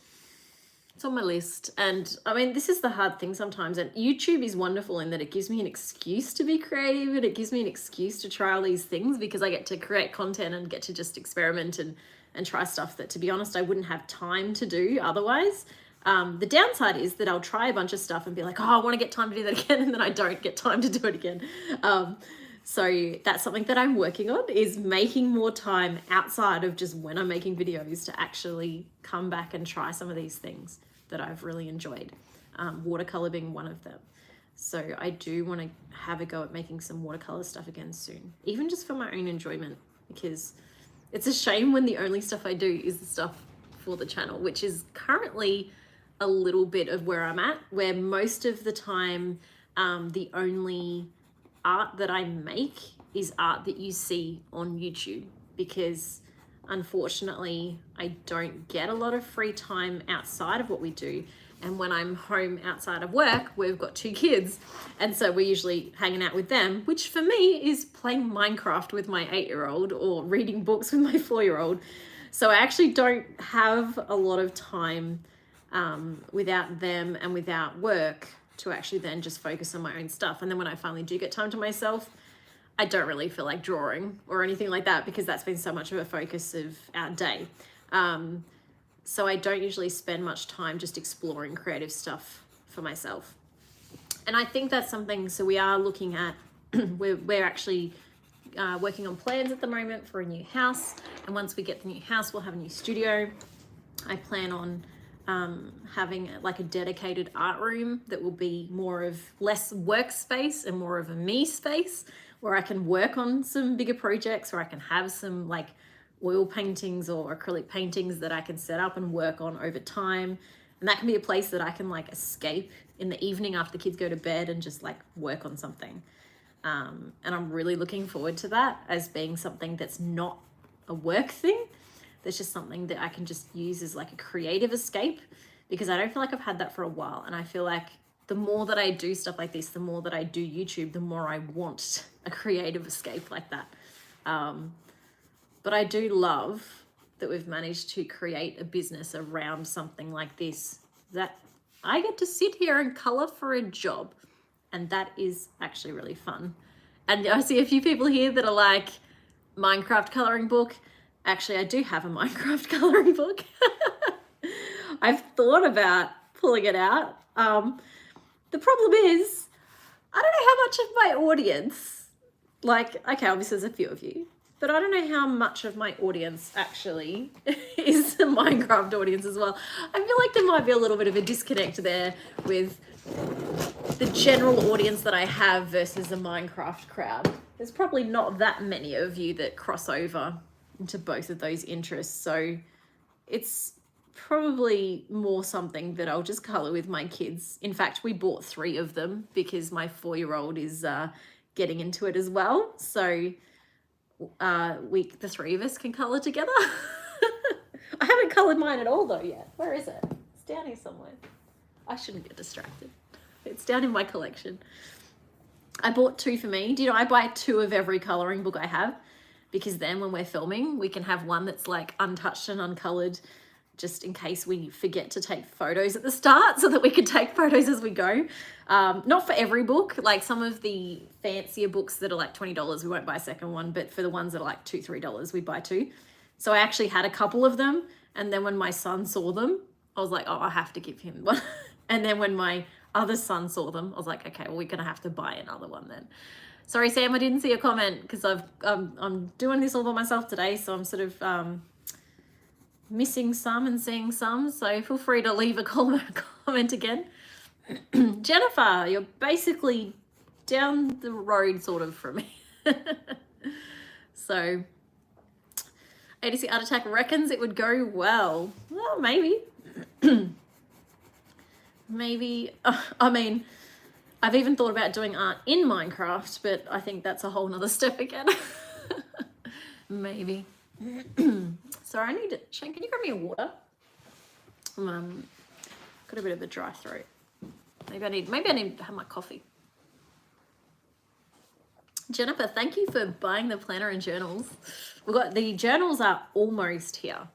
on my list. And I mean, this is the hard thing sometimes. And YouTube is wonderful in that it gives me an excuse to be creative and it gives me an excuse to try all these things because I get to create content and get to just experiment and try stuff that, to be honest, I wouldn't have time to do otherwise. The downside is that I'll try a bunch of stuff and be like, oh, I want to get time to do that again. And then I don't get time to do it again. So that's something that I'm working on, is making more time outside of just when I'm making videos to actually come back and try some of these things that I've really enjoyed. Watercolor being one of them. So I do want to have a go at making some watercolor stuff again soon, even just for my own enjoyment, because it's a shame when the only stuff I do is the stuff for the channel, which is currently a little bit of where I'm at, where most of the time the only art that I make is art that you see on YouTube, because unfortunately I don't get a lot of free time outside of what we do. And when I'm home outside of work, we've got 2 kids. And so we're usually hanging out with them, which for me is playing Minecraft with my 8-year-old or reading books with my 4-year-old. So I actually don't have a lot of time without them and without work to actually then just focus on my own stuff. And then when I finally do get time to myself, I don't really feel like drawing or anything like that, because that's been so much of a focus of our day. So I don't usually spend much time just exploring creative stuff for myself. And I think that's something, so we are looking at, we're actually working on plans at the moment for a new house, and once we get the new house, we'll have a new studio. I plan on having like a dedicated art room that will be less workspace and more of a me space, where I can work on some bigger projects, where I can have some like oil paintings or acrylic paintings that I can set up and work on over time. And that can be a place that I can like escape in the evening after the kids go to bed and just like work on something. And I'm really looking forward to that as being something that's not a work thing. That's just something that I can just use as like a creative escape, because I don't feel like I've had that for a while. And I feel like the more that I do stuff like this, the more that I do YouTube, the more I want a creative escape like that. But I do love that we've managed to create a business around something like this, that I get to sit here and color for a job. And that is actually really fun. And I see a few people here that are like, Minecraft coloring book. Actually, I do have a Minecraft coloring book. I've thought about pulling it out. The problem is, I don't know how much of my audience, like, okay, obviously there's a few of you, but I don't know how much of my audience actually is the Minecraft audience as well. I feel like there might be a little bit of a disconnect there with the general audience that I have versus the Minecraft crowd. There's probably not that many of you that cross over into both of those interests. So it's probably more something that I'll just color with my kids. In fact, we bought 3 of them because my 4-year-old is getting into it as well. So the 3 of us can color together. I haven't colored mine at all though yet. Where is it? It's down here somewhere. I shouldn't get distracted. It's down in my collection. I bought 2 for me. Do you know, I buy 2 of every coloring book I have, because then when we're filming, we can have one that's like untouched and uncolored, just in case we forget to take photos at the start, so that we can take photos as we go. Not for every book, like some of the fancier books that are like $20, we won't buy a second one, but for the ones that are like $2, $3, we buy 2. So I actually had a couple of them. And then when my son saw them, I was like, oh, I have to give him one. And then when my other son saw them, I was like, okay, well, we're gonna have to buy another one then. Sorry, Sam, I didn't see your comment because I'm doing this all by myself today, so I'm sort of missing some and seeing some. So feel free to leave a comment again. Jennifer, you're basically down the road sort of from me. So ADC Art Attack reckons it would go well. Well, maybe. Maybe. I mean, I've even thought about doing art in Minecraft, but I think that's a whole nother step again. Maybe. Sorry, I need to... Shane, can you grab me a water? Got a bit of a dry throat. Maybe I need to have my coffee. Jennifer, thank you for buying the planner and journals. We've got the journals are almost here.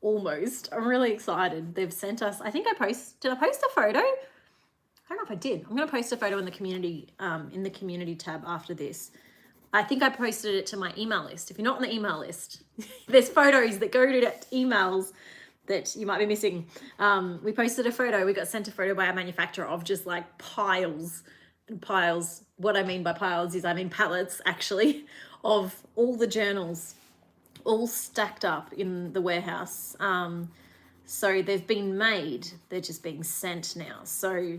Almost. I'm really excited. They've sent us, I think did I post a photo? I don't know if I did. I'm going to post a photo in the community tab after this. I think I posted it to my email list. If you're not on the email list, there's photos that go to emails that you might be missing. We posted a photo. We got sent a photo by our manufacturer of just like piles and piles. What I mean by piles is I mean pallets actually of all the journals all stacked up in the warehouse. So they've been made. They're just being sent now. So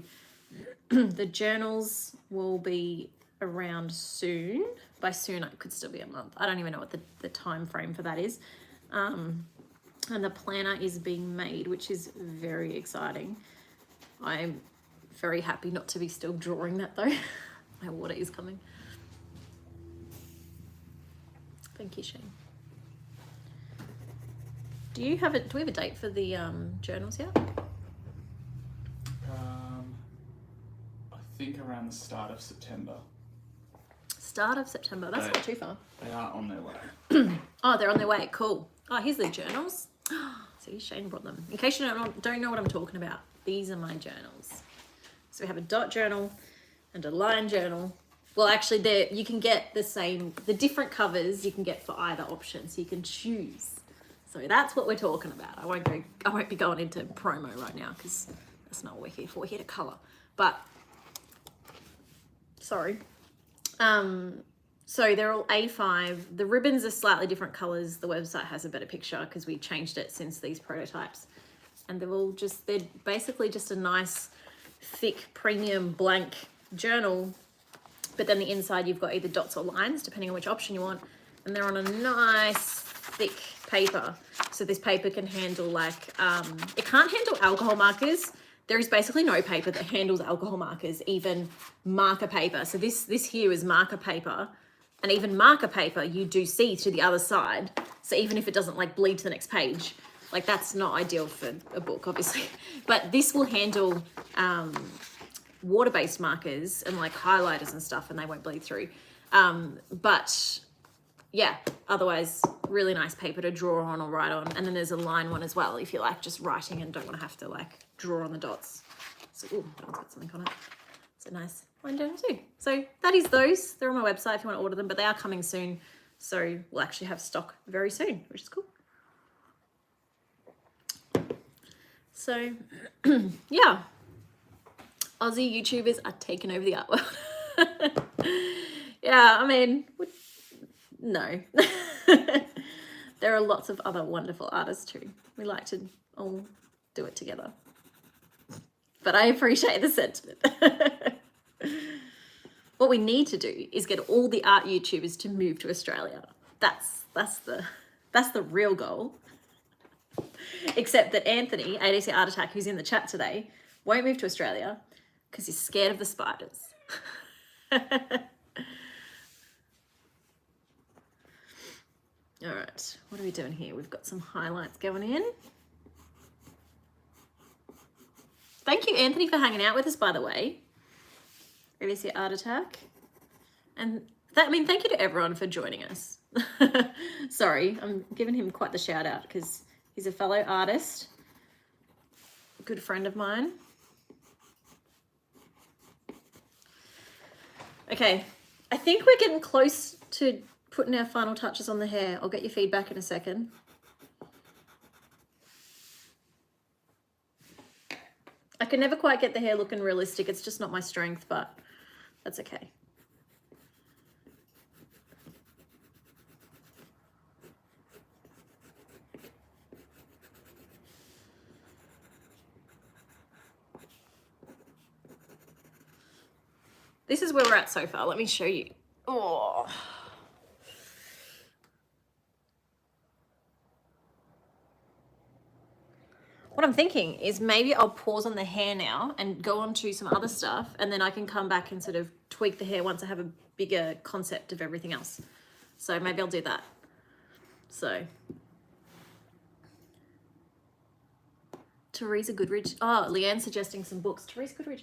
the journals will be around soon. By soon, it could still be a month. I don't even know what the time frame for that is. And the planner is being made, which is very exciting. I'm very happy not to be still drawing that though. My water is coming. Thank you, Shane. Do we have a date for the journals yet? I think around the start of September. Start of September. That's not too far. They are on their way. Oh, they're on their way. Cool. Oh, here's the journals. See, Shane brought them. In case you don't know what I'm talking about, these are my journals. So we have a dot journal and a line journal. Well, actually, you can get the different covers you can get for either option, so you can choose. So that's what we're talking about. I won't be going into promo right now because that's not what we're here for. We're here to color. But sorry. So they're all A5. The ribbons are slightly different colors. The website has a better picture because we changed it since these prototypes. And they're basically just a nice, thick, premium blank journal. But then the inside, you've got either dots or lines, depending on which option you want. And they're on a nice, thick paper. So this paper can handle it can't handle alcohol markers. There is basically no paper that handles alcohol markers, even marker paper. So this here is marker paper. And even marker paper, you do see to the other side. So even if it doesn't like bleed to the next page, like that's not ideal for a book, obviously. But this will handle water-based markers and like highlighters and stuff, and they won't bleed through. But yeah, otherwise really nice paper to draw on or write on. And then there's a line one as well if you like just writing and don't want to have to like draw on the dots. So, ooh, that one's got something on it. It's a nice line journal too. So that is those. They're on my website if you want to order them, but they are coming soon. So we'll actually have stock very soon, which is cool. So yeah, Aussie YouTubers are taking over the art world. Yeah, I mean, no. There are lots of other wonderful artists too. We like to all do it together. But I appreciate the sentiment. What we need to do is get all the art YouTubers to move to Australia. That's the real goal. Except that Anthony, ADC Art Attack, who's in the chat today, won't move to Australia because he's scared of the spiders. All right, what are we doing here? We've got some highlights going in. Thank you, Anthony, for hanging out with us, by the way. ADC Art Attack. And thank you to everyone for joining us. Sorry, I'm giving him quite the shout out because he's a fellow artist, a good friend of mine. Okay, I think we're getting close to putting our final touches on the hair. I'll get your feedback in a second. I can never quite get the hair looking realistic. It's just not my strength, but that's okay. This is where we're at so far. Let me show you. Oh. What I'm thinking is maybe I'll pause on the hair now and go on to some other stuff, and then I can come back and sort of tweak the hair once I have a bigger concept of everything else. So maybe I'll do that. So Teresa Goodridge. Oh, Leanne's suggesting some books. Teresa Goodridge.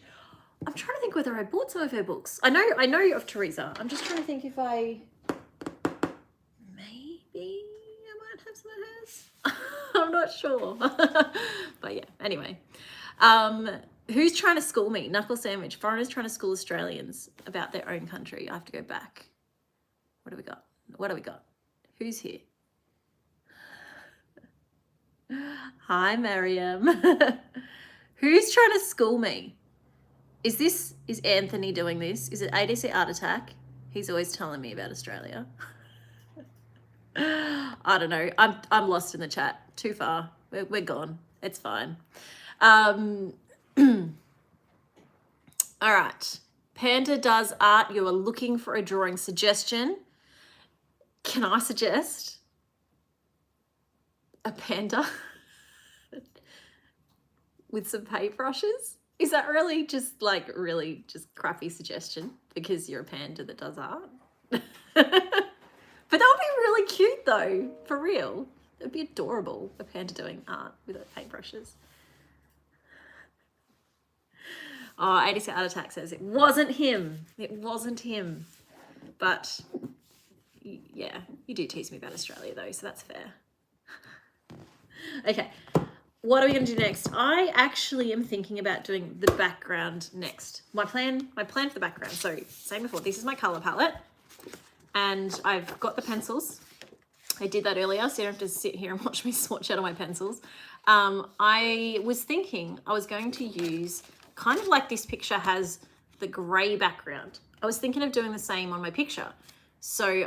I'm trying to think whether I bought some of her books. I know of Teresa. I'm just trying to think if maybe I might have some of hers. I'm not sure. But yeah, anyway. Who's trying to school me? Knuckle Sandwich. Foreigners trying to school Australians about their own country. I have to go back. What do we got? What do we got? Who's here? Hi, Miriam. Who's trying to school me? Is Anthony doing this? Is it ADC Art Attack? He's always telling me about Australia. I don't know. I'm lost in the chat. Too far. We're gone. It's fine. All right. Panda does art. You are looking for a drawing suggestion. Can I suggest a panda with some paintbrushes? Is that really just crappy suggestion because you're a panda that does art? But that would be really cute though, for real. It would be adorable, a panda doing art with paintbrushes. Oh, ADC Art Attack says it wasn't him. It wasn't him. But yeah, you do tease me about Australia though, so that's fair. Okay. What are we going to do next? I actually am thinking about doing the background next. My plan for the background. So same before, this is my color palette and I've got the pencils. I did that earlier, so you don't have to sit here and watch me swatch out of my pencils. I was thinking I was going to use kind of like this picture has the gray background. I was thinking of doing the same on my picture. So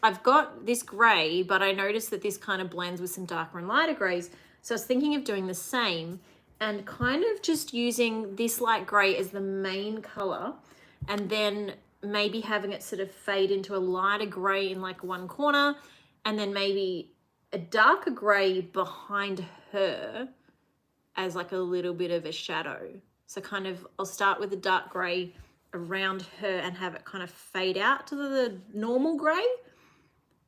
I've got this gray, but I noticed that this kind of blends with some darker and lighter grays. So I was thinking of doing the same and kind of just using this light gray as the main color, and then maybe having it sort of fade into a lighter gray in like one corner, and then maybe a darker gray behind her as like a little bit of a shadow. So kind of, I'll start with the dark gray around her and have it kind of fade out to the normal gray,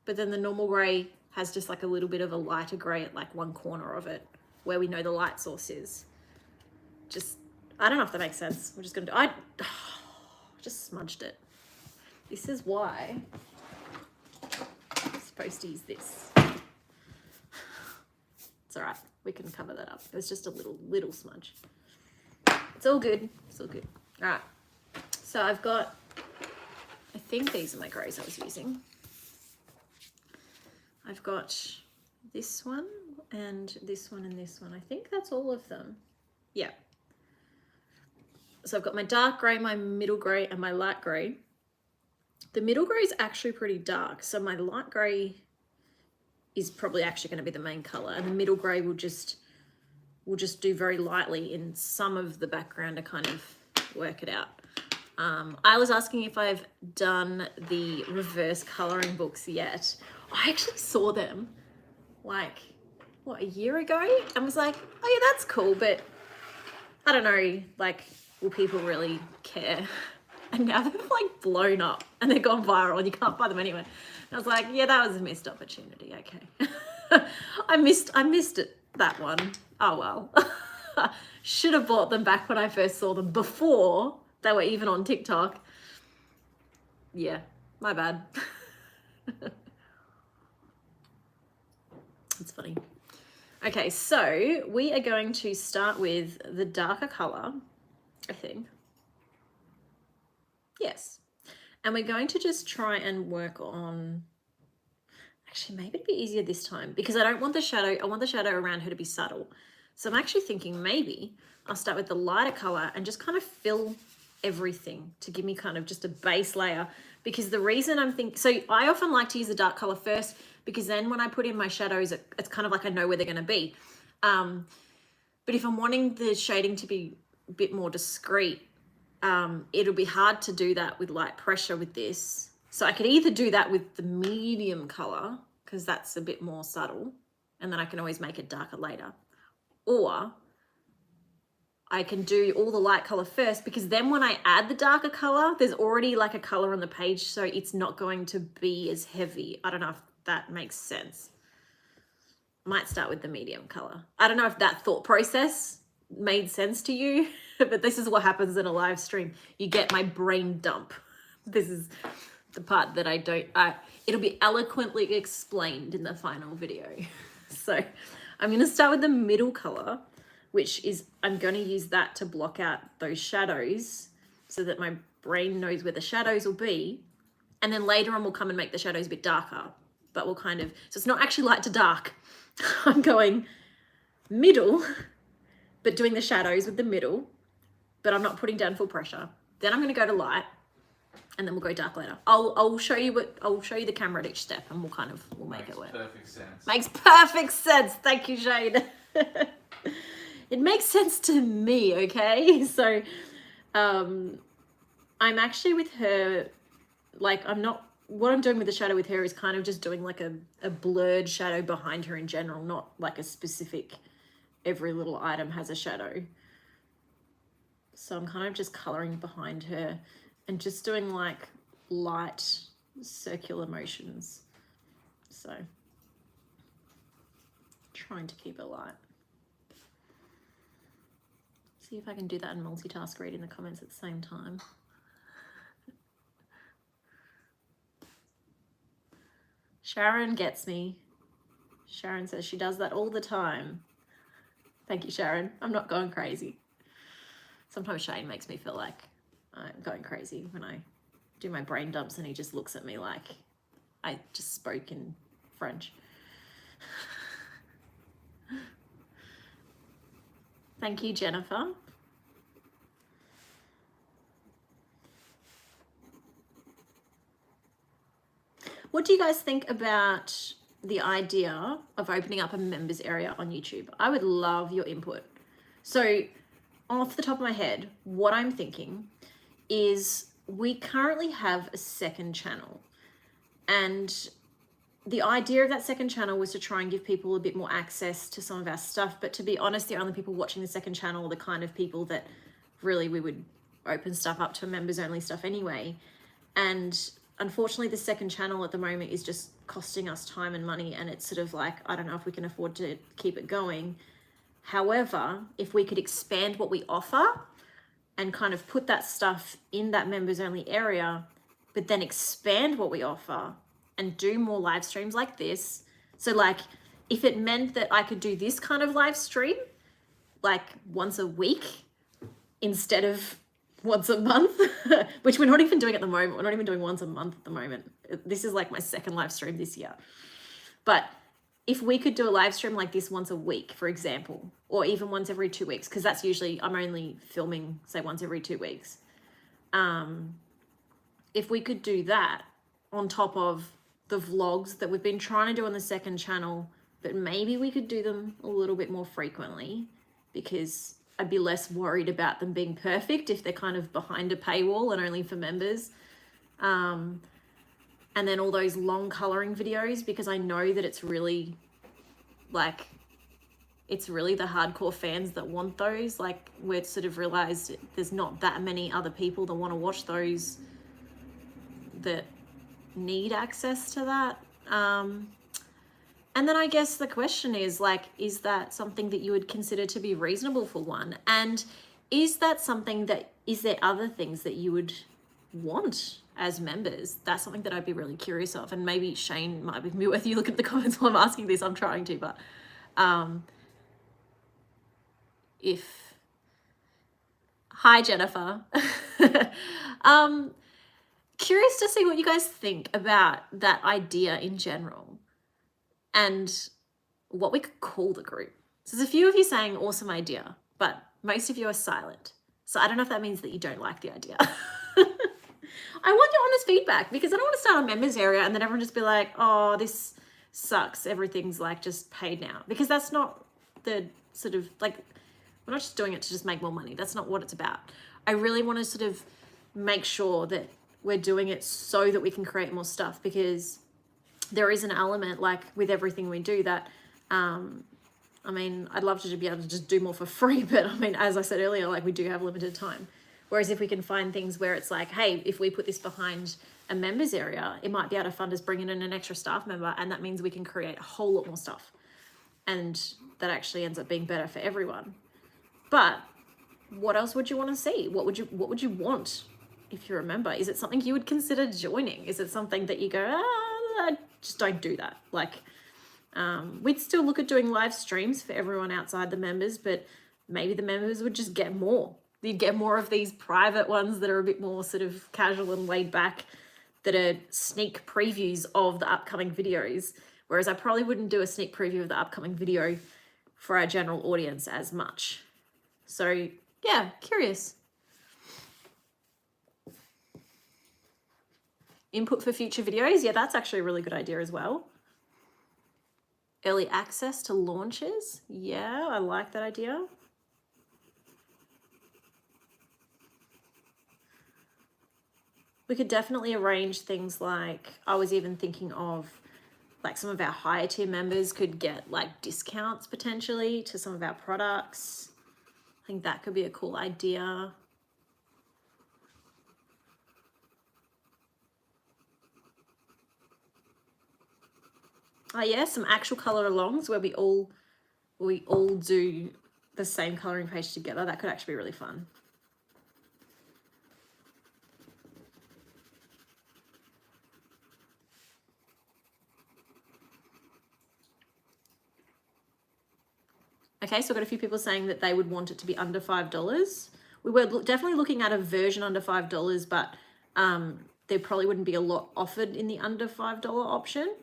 but then the normal gray has just like a little bit of a lighter gray at like one corner of it where we know the light source is. Just, I don't know if that makes sense. We're just gonna do, I just smudged it. This is why I'm supposed to use this. It's all right, we can cover that up. It was just a little smudge. It's all good, it's all good. All right, so I've got, I think these are my grays I was using. I've got this one and this one and this one. I think that's all of them. Yeah. So I've got my dark gray, my middle gray, and my light gray. The middle gray is actually pretty dark, so my light gray is probably actually going to be the main color, and the middle gray will just do very lightly in some of the background to kind of work it out. I was asking if I've done the reverse coloring books yet. I actually saw them like, what, a year ago, and was like, oh yeah, that's cool, but I don't know, like, will people really care? And now they've like blown up and they've gone viral and you can't buy them anywhere. And I was like, yeah, that was a missed opportunity. Okay. I missed it, that one. Oh well. Should have bought them back when I first saw them, before they were even on TikTok. Yeah, my bad. It's funny. Okay, so we are going to start with the darker color, I think. Yes. And we're going to just try and work on, actually maybe it'd be easier this time because I don't want the shadow, I want the shadow around her to be subtle. So I'm actually thinking maybe I'll start with the lighter color and just kind of fill everything to give me kind of just a base layer, because the reason I'm thinking, so I often like to use the dark color first because then when I put in my shadows, it's kind of like I know where they're going to be. But if I'm wanting the shading to be a bit more discreet, it'll be hard to do that with light pressure with this. So I could either do that with the medium color, because that's a bit more subtle, and then I can always make it darker later. Or I can do all the light color first, because then when I add the darker color, there's already like a color on the page, so it's not going to be as heavy. I don't know if that makes sense. Might start with the medium color. I don't know if that thought process made sense to you, but this is what happens in a live stream. You get my brain dump. This is the part that it'll be eloquently explained in the final video. So I'm going to start with the middle color, which is, I'm going to use that to block out those shadows so that my brain knows where the shadows will be. And then later on, we'll come and make the shadows a bit darker, but we'll kind of, so it's not actually light to dark. I'm going middle, but doing the shadows with the middle, but I'm not putting down full pressure. Then I'm going to go to light, and then we'll go dark later. I'll show you the camera at each step, and we'll make it work. Makes perfect sense. Makes perfect sense. Thank you, Shane. It makes sense to me, okay? So, I'm actually with her, like, what I'm doing with the shadow with her is kind of just doing like a blurred shadow behind her in general, not like a specific, every little item has a shadow. So I'm kind of just coloring behind her and just doing like light circular motions. So trying to keep it light. See if I can do that and multitask read in the comments at the same time. Sharon gets me. Sharon says she does that all the time. Thank you, Sharon. I'm not going crazy. Sometimes Shane makes me feel like I'm going crazy when I do my brain dumps and he just looks at me like I just spoke in French. Thank you, Jennifer. What do you guys think about the idea of opening up a members area on YouTube? I would love your input. So off the top of my head, what I'm thinking is we currently have a second channel, and the idea of that second channel was to try and give people a bit more access to some of our stuff. But to be honest, the only people watching the second channel are the kind of people that really we would open stuff up to members only stuff anyway. And unfortunately, the second channel at the moment is just costing us time and money. And it's sort of like, I don't know if we can afford to keep it going. However, if we could expand what we offer and kind of put that stuff in that members only area, but then expand what we offer and do more live streams like this. So like, if it meant that I could do this kind of live stream, like once a week instead of once a month, which we're not even doing at the moment. We're not even doing once a month at the moment. This is like my second live stream this year. But if we could do a live stream like this once a week, for example, or even once every 2 weeks, because that's usually, I'm only filming, say, once every 2 weeks. If we could do that on top of the vlogs that we've been trying to do on the second channel, but maybe we could do them a little bit more frequently, because I'd be less worried about them being perfect if they're kind of behind a paywall and only for members. And then all those long coloring videos, because I know that it's really like, it's really the hardcore fans that want those. Like, we've sort of realized there's not that many other people that want to watch those that need access to that. And then I guess the question is like, is that something that you would consider to be reasonable for one? And is that something that, is there other things that you would want as members? That's something that I'd be really curious of. And maybe Shane might be worth you look at the comments while I'm asking this. I'm trying to, but hi Jennifer. Curious to see what you guys think about that idea in general and what we could call the group. So there's a few of you saying awesome idea, but most of you are silent. So I don't know if that means that you don't like the idea. I want your honest feedback, because I don't want to start a members area and then everyone just be like, oh, this sucks. Everything's like just paid now, because that's not the sort of like, we're not just doing it to just make more money. That's not what it's about. I really want to sort of make sure that we're doing it so that we can create more stuff, because there is an element like with everything we do that, I mean, I'd love to be able to just do more for free, but I mean, as I said earlier, like we do have limited time. Whereas if we can find things where it's like, hey, if we put this behind a members area, it might be able to fund us bringing in an extra staff member. And that means we can create a whole lot more stuff. And that actually ends up being better for everyone. But what else would you want to see? What would you want if you're a member? Is it something you would consider joining? Is it something that you go, I just don't do that? Like, we'd still look at doing live streams for everyone outside the members, but maybe the members would just get more. You'd get more of these private ones that are a bit more sort of casual and laid back, that are sneak previews of the upcoming videos. Whereas I probably wouldn't do a sneak preview of the upcoming video for our general audience as much. So yeah, curious. Input for future videos. Yeah, that's actually a really good idea as well. Early access to launches. Yeah, I like that idea. We could definitely arrange things like, I was even thinking of like some of our higher tier members could get like discounts potentially to some of our products. I think that could be a cool idea. Oh yeah, some actual color alongs where we all do the same coloring page together. That could actually be really fun. Okay, so I've got a few people saying that they would want it to be under $5. We were definitely looking at a version under $5, but there probably wouldn't be a lot offered in the under $5 option.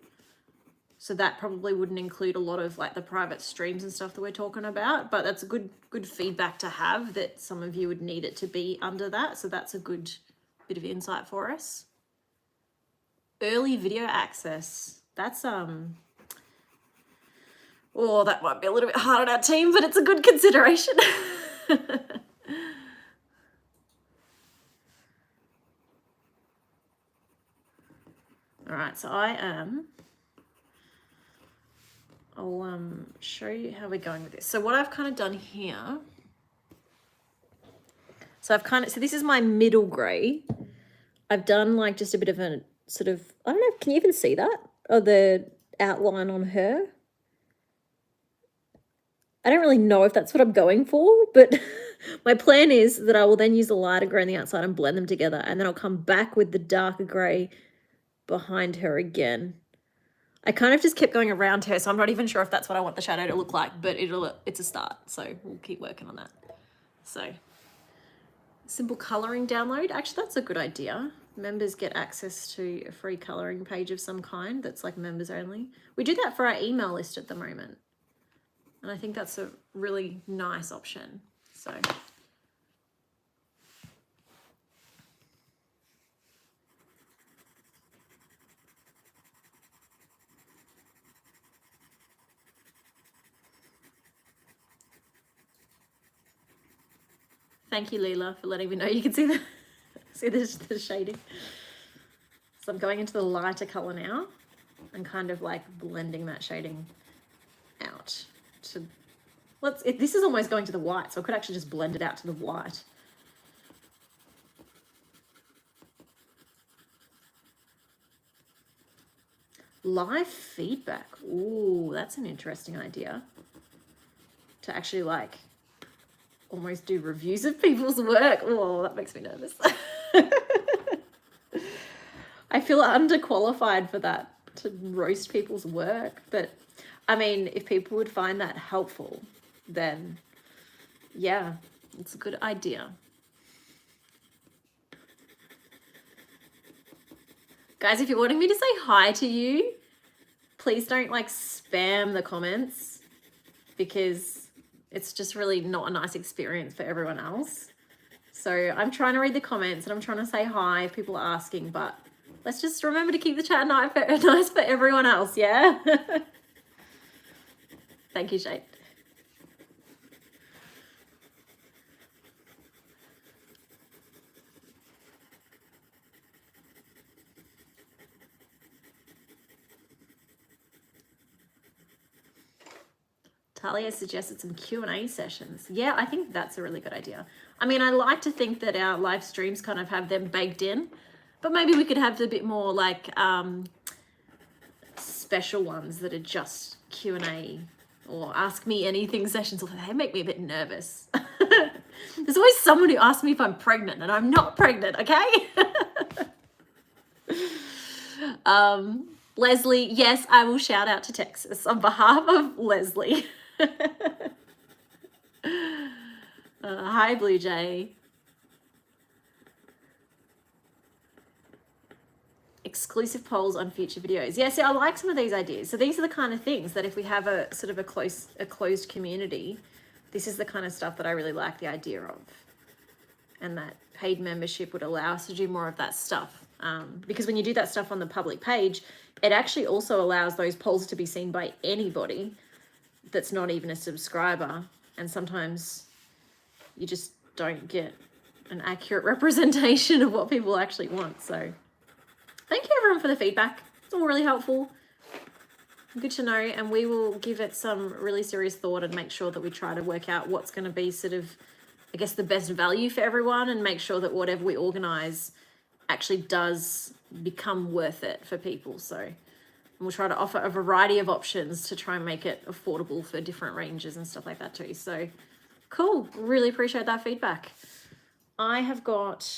So that probably wouldn't include a lot of like the private streams and stuff that we're talking about, but that's a good feedback to have, that some of you would need it to be under that. So that's a good bit of insight for us. early video access. That's oh, that might be a little bit hard on our team, but it's a good consideration. All right, so I'll show you how we're going with this. So what I've kind of done here, so this is my middle grey. I've done like just a bit of a sort of, I don't know, can you even see that? Or the outline on her? I don't really know if that's what I'm going for, but my plan is that I will then use the lighter grey on the outside and blend them together, and then I'll come back with the darker grey behind her again. I kind of just kept going around her, so I'm not even sure if that's what I want the shadow to look like, but it's a start, so we'll keep working on that. So, simple colouring download. Actually, that's a good idea. Members get access to a free colouring page of some kind that's like members only. We do that for our email list at the moment, and I think that's a really nice option. So. Thank you, Leela, for letting me know you can see the shading. So I'm going into the lighter colour now and kind of like blending that shading out. This is almost going to the white, so I could actually just blend it out to the white. Live feedback. Ooh, that's an interesting idea. To actually like almost do reviews of people's work. Oh, that makes me nervous. I feel underqualified for that, to roast people's work. But I mean, if people would find that helpful, then yeah, it's a good idea. Guys, if you're wanting me to say hi to you, please don't like spam the comments, because it's just really not a nice experience for everyone else. So I'm trying to read the comments and I'm trying to say hi if people are asking, but let's just remember to keep the chat nice for everyone else, yeah? Thank you, Shade. Talia suggested some Q&A sessions. Yeah, I think that's a really good idea. I mean, I like to think that our live streams kind of have them baked in, but maybe we could have a bit more like special ones that are just Q&A or ask me anything sessions. They make me a bit nervous. There's always someone who asks me if I'm pregnant, and I'm not pregnant, okay? Leslie, yes, I will shout out to Texas on behalf of Leslie. Hi, Blue Jay. Exclusive polls on future videos. Yeah, see, I like some of these ideas. So these are the kind of things that if we have a sort of a closed community, this is the kind of stuff that I really like the idea of. And that paid membership would allow us to do more of that stuff. Because when you do that stuff on the public page, it actually also allows those polls to be seen by anybody that's not even a subscriber. And sometimes you just don't get an accurate representation of what people actually want. So thank you everyone for the feedback. It's all really helpful. Good to know. And we will give it some really serious thought and make sure that we try to work out what's going to be sort of, I guess, the best value for everyone, and make sure that whatever we organize actually does become worth it for people. So we'll try to offer a variety of options to try and make it affordable for different ranges and stuff like that too. So cool. Really appreciate that feedback. I have got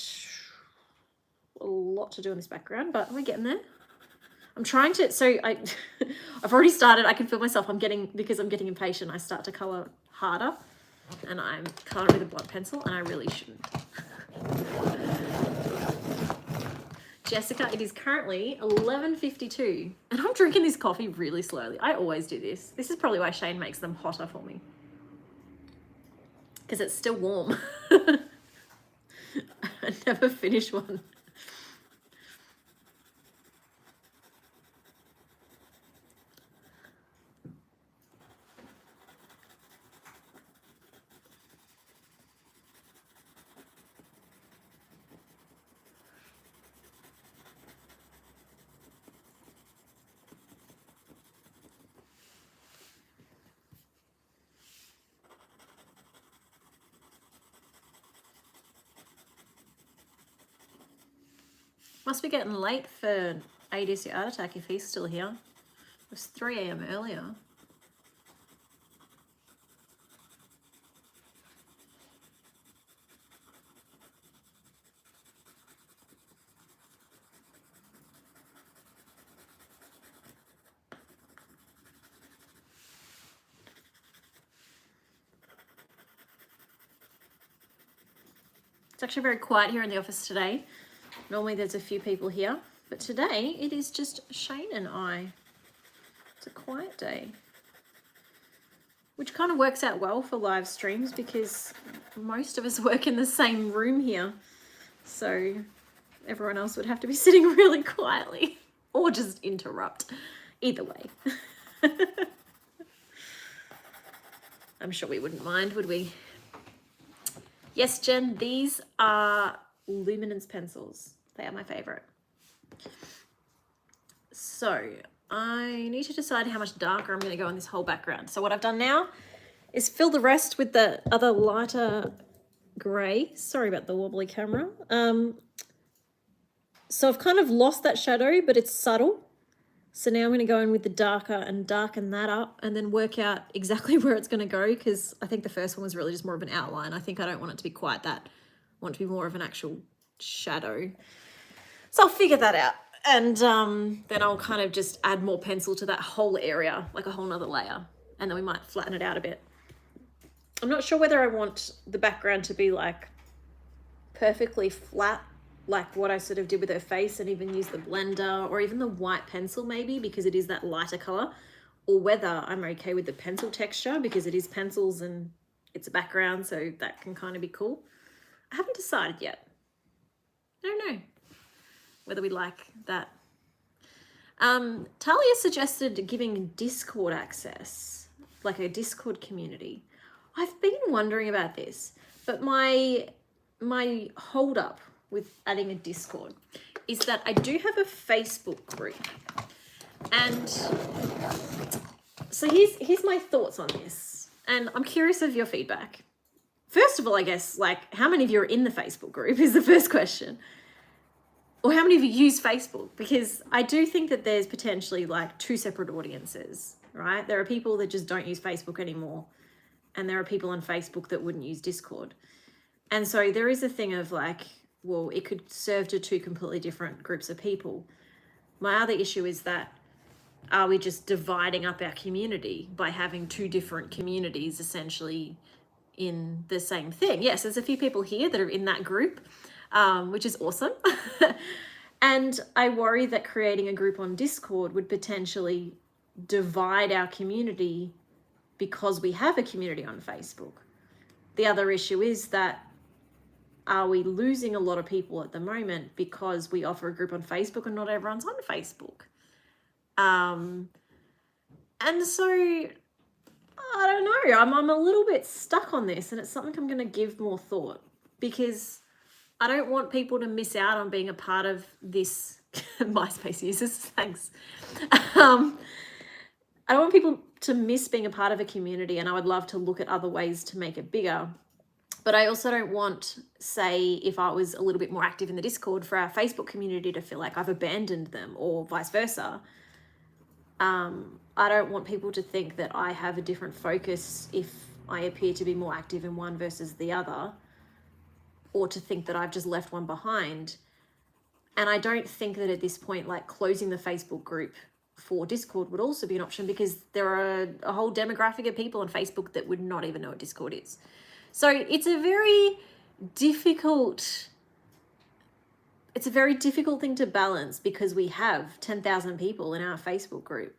a lot to do in this background, but we're getting there. I'm trying to, I've already started. I can feel myself. Because I'm getting impatient, I start to color harder, and I'm coloring with a blunt pencil, and I really shouldn't. Jessica, it is currently 11:52, and I'm drinking this coffee really slowly. I always do this. This is probably why Shane makes them hotter for me, because it's still warm. I never finish one. Must be getting late for ADC Art Attack if he's still here. It was 3 a.m. earlier. It's actually very quiet here in the office today. Normally there's a few people here, but today it is just Shane and I. It's a quiet day, which kind of works out well for live streams because most of us work in the same room here. So everyone else would have to be sitting really quietly or just interrupt. Either way. I'm sure we wouldn't mind, would we? Yes, Jen, these are luminance pencils. They are my favorite. So I need to decide how much darker I'm going to go on this whole background. So what I've done now is fill the rest with the other lighter grey. Sorry about the wobbly camera. So I've kind of lost that shadow, but it's subtle. So now I'm going to go in with the darker and darken that up and then work out exactly where it's going to go, because I think the first one was really just more of an outline. I think I don't want it to be quite that. I want it to be more of an actual shadow. So I'll figure that out. And then I'll kind of just add more pencil to that whole area, like a whole nother layer. And then we might flatten it out a bit. I'm not sure whether I want the background to be like perfectly flat, like what I sort of did with her face, and even use the blender or even the white pencil maybe, because it is that lighter color, or whether I'm okay with the pencil texture because it is pencils and it's a background, so that can kind of be cool. I haven't decided yet. I don't know whether we like that. Talia suggested giving Discord access, like a Discord community. I've been wondering about this, but my hold up with adding a Discord is that I do have a Facebook group. And so here's my thoughts on this. And I'm curious of your feedback. First of all, I guess, like, how many of you are in the Facebook group is the first question. Or how many of you use Facebook? Because I do think that there's potentially like two separate audiences, right? There are people that just don't use Facebook anymore. And there are people on Facebook that wouldn't use Discord. And so there is a thing of like, well, it could serve to two completely different groups of people. My other issue is that, are we just dividing up our community by having two different communities essentially in the same thing? Yes, there's a few people here that are in that group, which is awesome. And I worry that creating a group on Discord would potentially divide our community because we have a community on Facebook. The other issue is that, are we losing a lot of people at the moment because we offer a group on Facebook and not everyone's on Facebook? And so, I don't know, I'm a little bit stuck on this, and it's something I'm going to give more thought, because I don't want people to miss out on being a part of this. MySpace users, thanks. I don't want people to miss being a part of a community, and I would love to look at other ways to make it bigger. But I also don't want, say, if I was a little bit more active in the Discord, for our Facebook community to feel like I've abandoned them, or vice versa. I don't want people to think that I have a different focus if I appear to be more active in one versus the other, or to think that I've just left one behind. And I don't think that at this point, like, closing the Facebook group for Discord would also be an option, because there are a whole demographic of people on Facebook that would not even know what Discord is. So it's a very difficult thing to balance, because we have 10,000 people in our Facebook group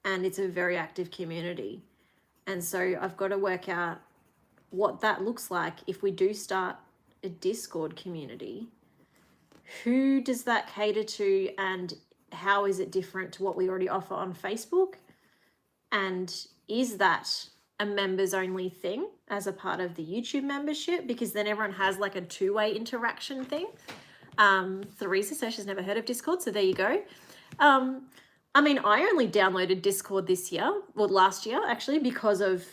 and it's a very active community. And so I've got to work out what that looks like if we do start a Discord community. Who does that cater to, and how is it different to what we already offer on Facebook? And is that a members only thing as a part of the YouTube membership? Because then everyone has like a two-way interaction thing. Theresa says she's never heard of Discord, so there you go. I mean, I only downloaded Discord this year, or last year actually, because of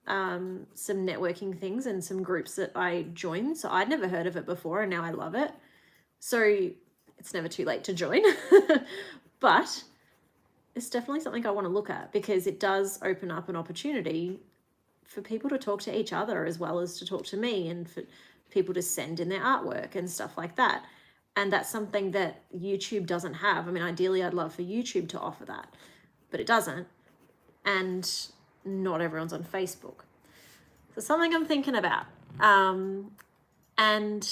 some networking things and some groups that I joined. So I'd never heard of it before, and now I love it. So it's never too late to join. But it's definitely something I want to look at, because it does open up an opportunity for people to talk to each other as well as to talk to me, and for people to send in their artwork and stuff like that. And that's something that YouTube doesn't have. I mean, ideally, I'd love for YouTube to offer that, but it doesn't. And not everyone's on Facebook. So something I'm thinking about. And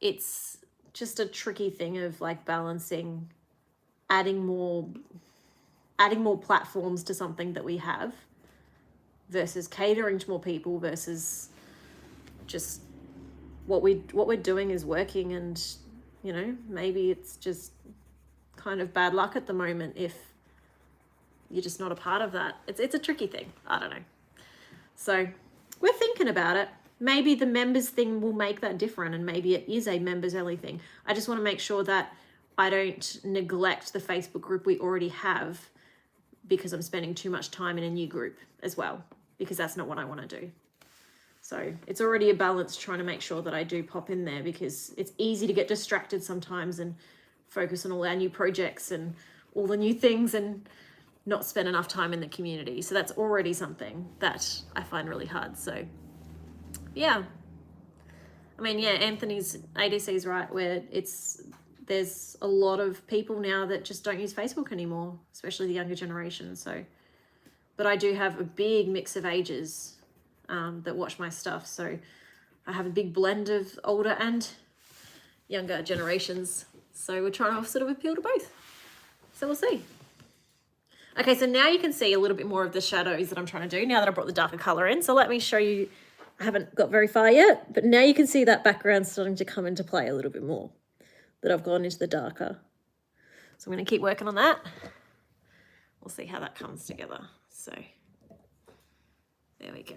it's just a tricky thing of like balancing adding more platforms to something that we have versus catering to more people versus just what we're doing is working. And you know, maybe it's just kind of bad luck at the moment if you're just not a part of that. It's a tricky thing. I don't know. So we're thinking about it. Maybe the members thing will make that different, and maybe it is a members only thing. I just want to make sure that I don't neglect the Facebook group we already have because I'm spending too much time in a new group as well, because that's not what I want to do. So it's already a balance trying to make sure that I do pop in there, because it's easy to get distracted sometimes and focus on all our new projects and all the new things and not spend enough time in the community. So that's already something that I find really hard. So yeah, I mean, yeah, Anthony's ADC is right, where there's a lot of people now that just don't use Facebook anymore, especially the younger generation. So, but I do have a big mix of ages that watch my stuff. So I have a big blend of older and younger generations. So we're trying to sort of appeal to both. So we'll see. Okay, so now you can see a little bit more of the shadows that I'm trying to do now that I brought the darker color in. So let me show you. I haven't got very far yet, but now you can see that background starting to come into play a little bit more, that I've gone into the darker. So I'm going to keep working on that. We'll see how that comes together. So there we go.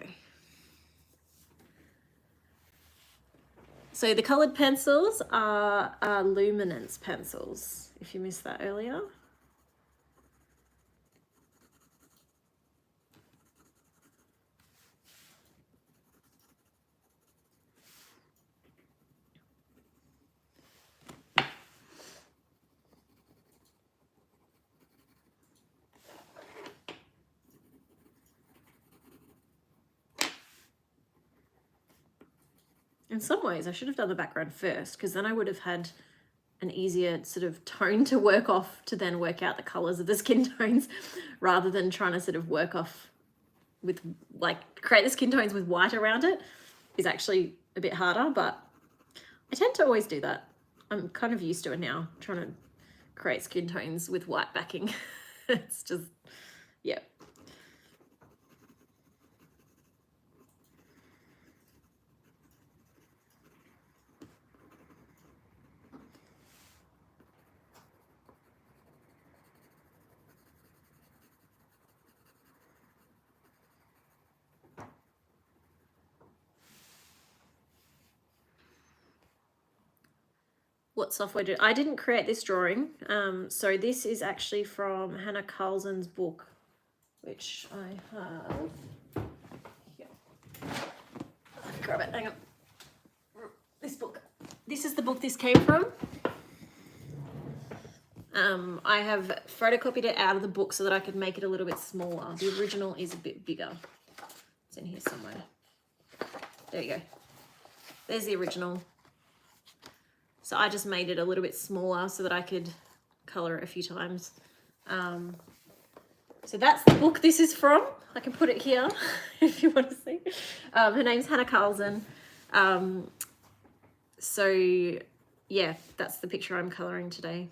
So the colored pencils are luminance pencils, if you missed that earlier. In some ways, I should have done the background first, because then I would have had an easier sort of tone to work off to then work out the colors of the skin tones, rather than trying to sort of work off with, like, create the skin tones with white around it is actually a bit harder, but I tend to always do that. I'm kind of used to it now, trying to create skin tones with white backing. It's just, yeah. What software did I didn't create this drawing. So this is actually from Hannah Carlson's book, which I have here. Let me grab it, hang on. This book. This is the book this came from. I have photocopied it out of the book so that I could make it a little bit smaller. The original is a bit bigger. It's in here somewhere. There you go. There's the original. So I just made it a little bit smaller so that I could color it a few times. So that's the book this is from. I can put it here if you want to see. Her name's Hannah Carlson. So yeah, that's the picture I'm coloring today.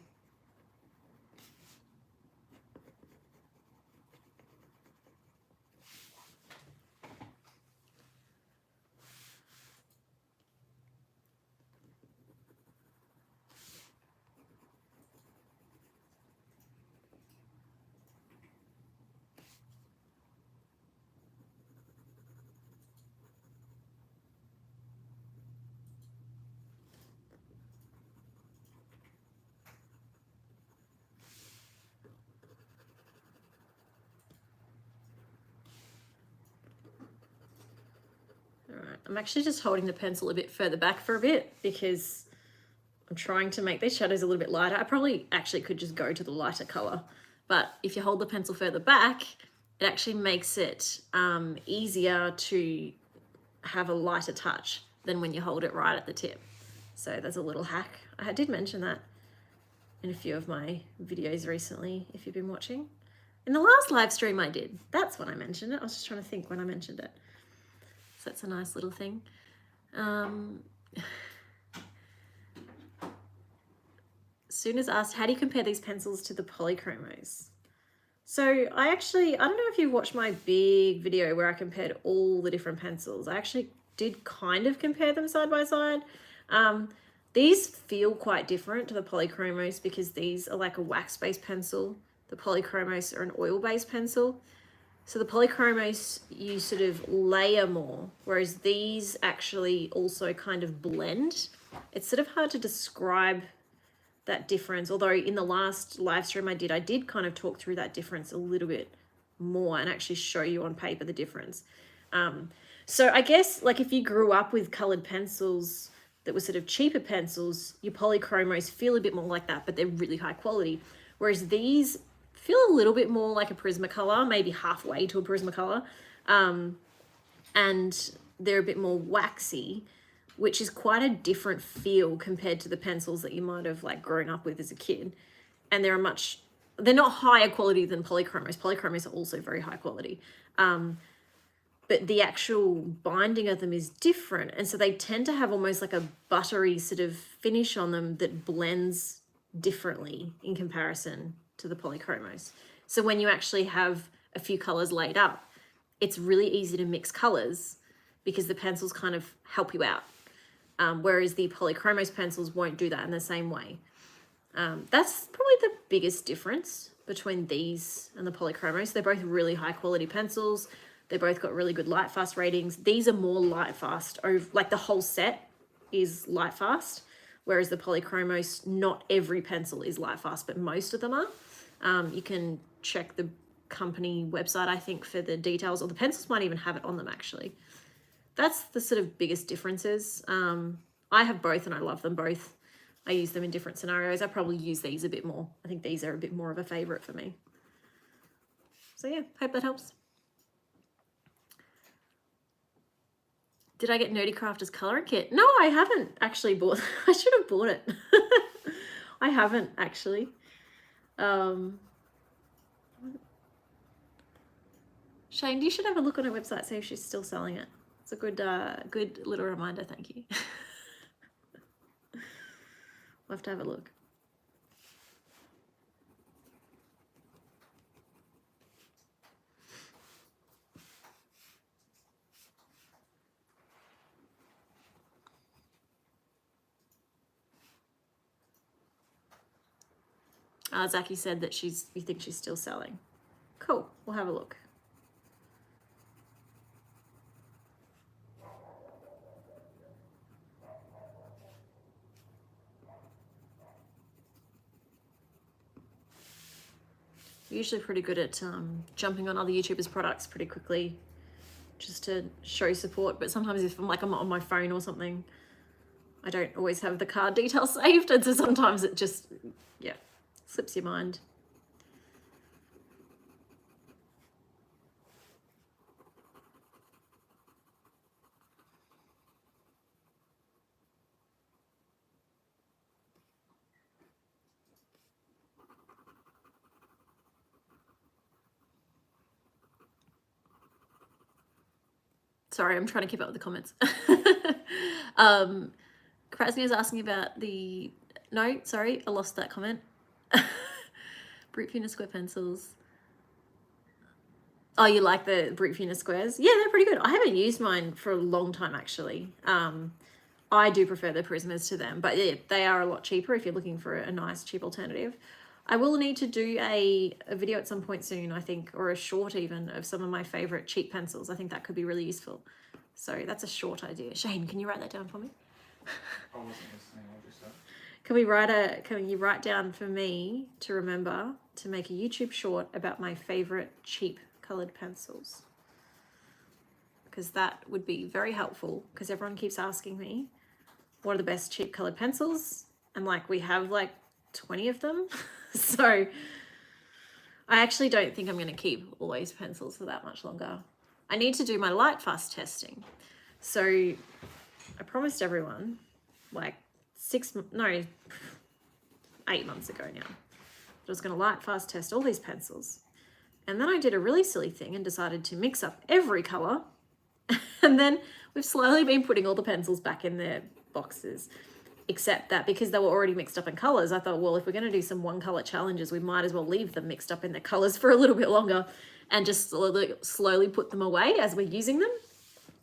I'm actually just holding the pencil a bit further back for a bit because I'm trying to make these shadows a little bit lighter. I probably actually could just go to the lighter color, but if you hold the pencil further back, it actually makes it easier to have a lighter touch than when you hold it right at the tip. So there's a little hack. I did mention that in a few of my videos recently, if you've been watching. In the last live stream I did, that's when I mentioned it. I was just trying to think when I mentioned it. So that's a nice little thing. Soon asked, how do you compare these pencils to the polychromos? So I don't know if you watched my big video where I compared all the different pencils. I actually did kind of compare them side by side. These feel quite different to the polychromos because these are like a wax-based pencil. The polychromos are an oil-based pencil. So the polychromos, you sort of layer more, whereas these actually also kind of blend. It's sort of hard to describe that difference, although in the last live stream I did kind of talk through that difference a little bit more and actually show you on paper the difference. So I guess like if you grew up with colored pencils that were sort of cheaper pencils, your polychromos feel a bit more like that, but they're really high quality. Whereas these feel a little bit more like a Prismacolor, maybe halfway to a Prismacolor. And they're a bit more waxy, which is quite a different feel compared to the pencils that you might have like grown up with as a kid. And they're not higher quality than polychromos. Polychromos are also very high quality. But the actual binding of them is different. And so they tend to have almost like a buttery sort of finish on them that blends differently in comparison to the polychromos. So when you actually have a few colors laid up, it's really easy to mix colors because the pencils kind of help you out. Whereas the polychromos pencils won't do that in the same way. That's probably the biggest difference between these and the polychromos. They're both really high quality pencils. They both got really good Lightfast ratings. These are more Lightfast, like the whole set is Lightfast, whereas the polychromos, not every pencil is Lightfast, but most of them are. You can check the company website, I think, for the details, or the pencils might even have it on them actually. That's the sort of biggest differences. I have both and I love them both. I use them in different scenarios. I probably use these a bit more. I think these are a bit more of a favorite for me. So yeah, hope that helps. Did I get Nerdy Crafters coloring kit? No, I haven't actually bought. I should have bought it. I haven't actually. Shane, you should have a look on her website, see if she's still selling it. It's a good little reminder. Thank you. We'll have to have a look. Zaki said that you think she's still selling. Cool, we'll have a look. We're usually pretty good at jumping on other YouTubers' products pretty quickly just to show support, but sometimes if I'm on my phone or something, I don't always have the card details saved, and so sometimes it just, yeah, slips your mind. Sorry, I'm trying to keep up with the comments. Krasny is asking about no, sorry, I lost that comment. Brute Funa square pencils. Oh, you like the Brute Funa squares? Yeah, they're pretty good. I haven't used mine for a long time, actually. I do prefer the Prismas to them, but yeah, they are a lot cheaper if you're looking for a nice, cheap alternative. I will need to do a video at some point soon, I think, or a short even, of some of my favorite cheap pencils. I think that could be really useful. So that's a short idea. Shane, can you write that down for me? I wasn't listening, what you said. Can you write down for me to remember to make a YouTube short about my favorite cheap colored pencils? Because that would be very helpful, because everyone keeps asking me what are the best cheap colored pencils, and like we have like 20 of them. So I actually don't think I'm going to keep all these pencils for that much longer. I need to do my Lightfast testing. So I promised everyone like 8 months ago now, I was going to Lightfast test all these pencils. And then I did a really silly thing and decided to mix up every color. And then we've slowly been putting all the pencils back in their boxes, except that because they were already mixed up in colors, I thought, well, if we're going to do some one color challenges, we might as well leave them mixed up in their colors for a little bit longer and just slowly put them away as we're using them.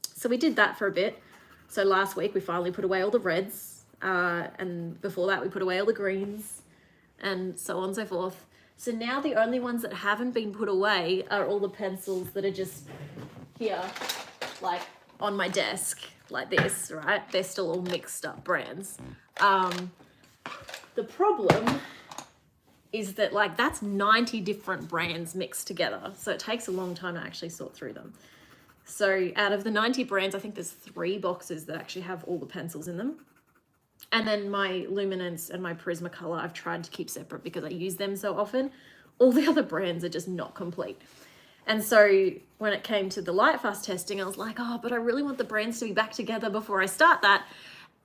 So we did that for a bit. So last week we finally put away all the reds, and before that we put away all the greens, and so on and so forth. So now the only ones that haven't been put away are all the pencils that are just here, like on my desk, like this, right? They're still all mixed up brands. The problem is that like that's 90 different brands mixed together. So it takes a long time to actually sort through them. So out of the 90 brands, I think there's 3 boxes that actually have all the pencils in them. And then my Luminance and my Prismacolor, I've tried to keep separate because I use them so often. All the other brands are just not complete. And so when it came to the Lightfast testing, I was like, oh, but I really want the brands to be back together before I start that.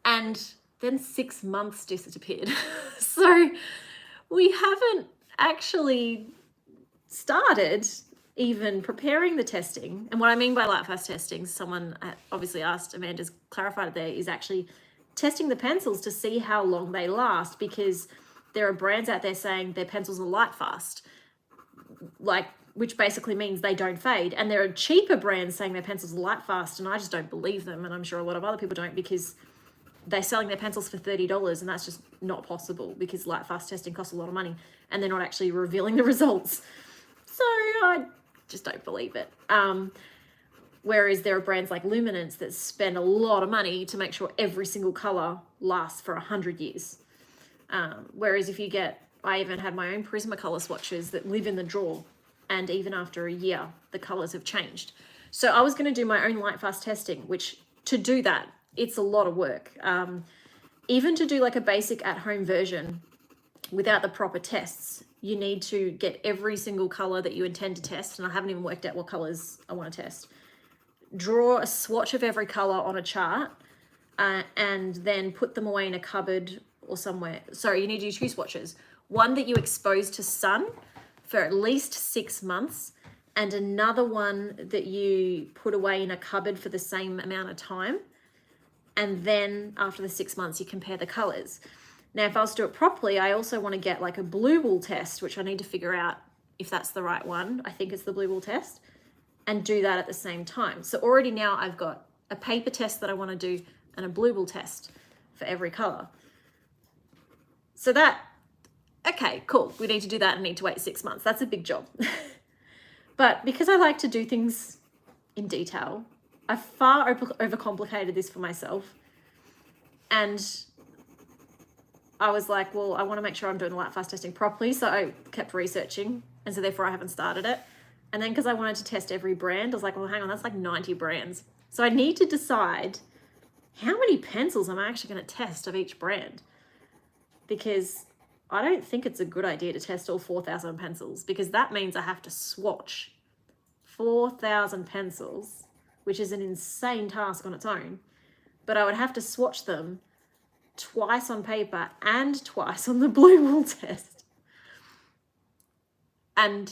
And then 6 months disappeared. So we haven't actually started even preparing the testing. And what I mean by Lightfast testing, someone obviously asked, Amanda's clarified it there, is actually testing the pencils to see how long they last, because there are brands out there saying their pencils are Lightfast, like, which basically means they don't fade. And there are cheaper brands saying their pencils are Lightfast, and I just don't believe them. And I'm sure a lot of other people don't, because they're selling their pencils for $30, and that's just not possible because Lightfast testing costs a lot of money and they're not actually revealing the results. So I just don't believe it. Whereas there are brands like Luminance that spend a lot of money to make sure every single color lasts for 100 years. Whereas if you I even had my own Prismacolor swatches that live in the drawer, and even after a year, the colors have changed. So I was going to do my own Lightfast testing, which to do that, it's a lot of work. Even to do like a basic at-home version without the proper tests, you need to get every single color that you intend to test. And I haven't even worked out what colors I want to test. Draw a swatch of every color on a chart, and then put them away in a cupboard or somewhere. Sorry, you need to do 2 swatches. One that you expose to sun for at least 6 months, and another one that you put away in a cupboard for the same amount of time. And then after the 6 months, you compare the colors. Now, if I was to do it properly, I also want to get like a blue wool test, which I need to figure out if that's the right one. I think it's the blue wool test, and do that at the same time. So already now I've got a paper test that I want to do and a blue wool test for every color. So okay, cool. We need to do that and need to wait 6 months. That's a big job. But because I like to do things in detail, I far overcomplicated this for myself. And I was like, well, I want to make sure I'm doing the Lightfast testing properly. So I kept researching, and so therefore I haven't started it. And then because I wanted to test every brand, I was like, well, hang on, that's like 90 brands. So I need to decide how many pencils am I actually going to test of each brand, because I don't think it's a good idea to test all 4,000 pencils, because that means I have to swatch 4,000 pencils, which is an insane task on its own. But I would have to swatch them twice on paper and twice on the blue wool test. And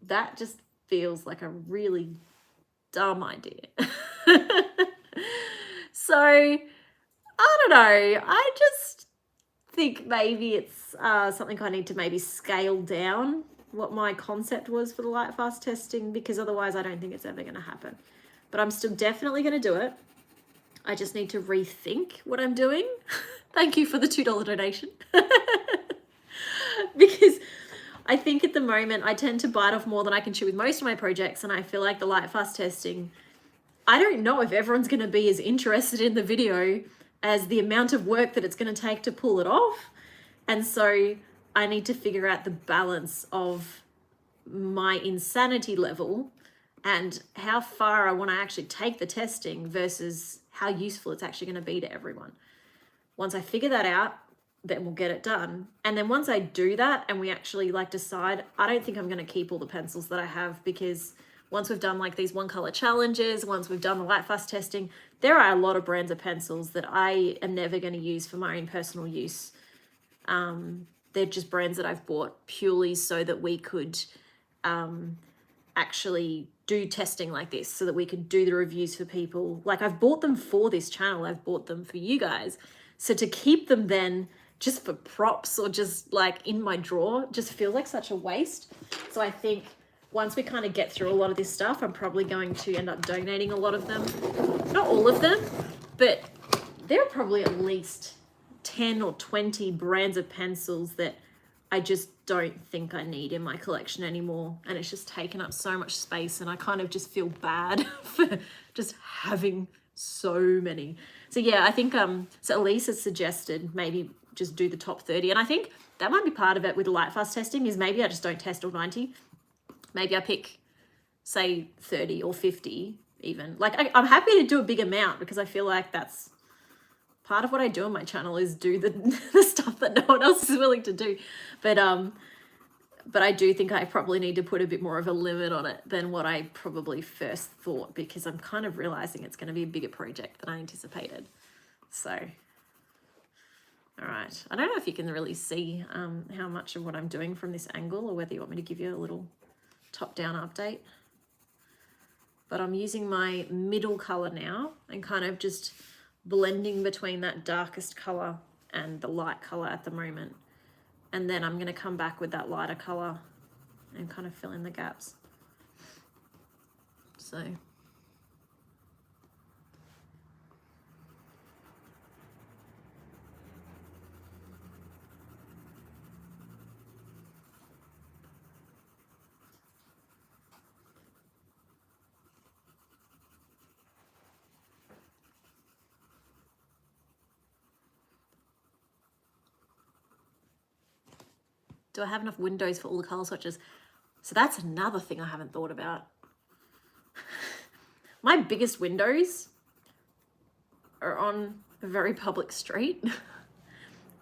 that just feels like a really dumb idea. So, I don't know. I just think maybe it's something I need to maybe scale down what my concept was for the Lightfast testing, because otherwise I don't think it's ever going to happen. But I'm still definitely going to do it. I just need to rethink what I'm doing. Thank you for the $2 donation. Because I think at the moment I tend to bite off more than I can chew with most of my projects, and I feel like the Lightfast testing, I don't know if everyone's going to be as interested in the video as the amount of work that it's going to take to pull it off. And so I need to figure out the balance of my insanity level and how far I want to actually take the testing versus how useful it's actually going to be to everyone. once I figure that out, then we'll get it done. And then once I do that and we actually like decide, I don't think I'm going to keep all the pencils that I have, because once we've done like these one color challenges, once we've done the Lightfast testing, there are a lot of brands of pencils that I am never going to use for my own personal use. They're just brands that I've bought purely so that we could actually do testing like this, so that we could do the reviews for people. Like, I've bought them for this channel, I've bought them for you guys. So to keep them then just for props or just like in my drawer just feels like such a waste. So I think once we kind of get through a lot of this stuff, I'm probably going to end up donating a lot of them. Not all of them, but there are probably at least 10 or 20 brands of pencils that I just don't think I need in my collection anymore. And it's just taken up so much space, and I kind of just feel bad for just having so many. So yeah, I think, so Elise has suggested maybe just do the top 30. And I think that might be part of it with the Lightfast testing, is maybe I just don't test all 90. Maybe I pick, say, 30 or 50 even. Like, I'm happy to do a big amount, because I feel like that's part of what I do on my channel, is do the stuff that no one else is willing to do. But I do think I probably need to put a bit more of a limit on it than what I probably first thought, because I'm kind of realizing it's going to be a bigger project than I anticipated. So, all right. I don't know if you can really see how much of what I'm doing from this angle, or whether you want me to give you a little top-down update. But I'm using my middle color now and kind of just blending between that darkest color and the light color at the moment. And then I'm going to come back with that lighter color and kind of fill in the gaps. So do I have enough windows for all the color swatches? So that's another thing I haven't thought about. My biggest windows are on a very public street.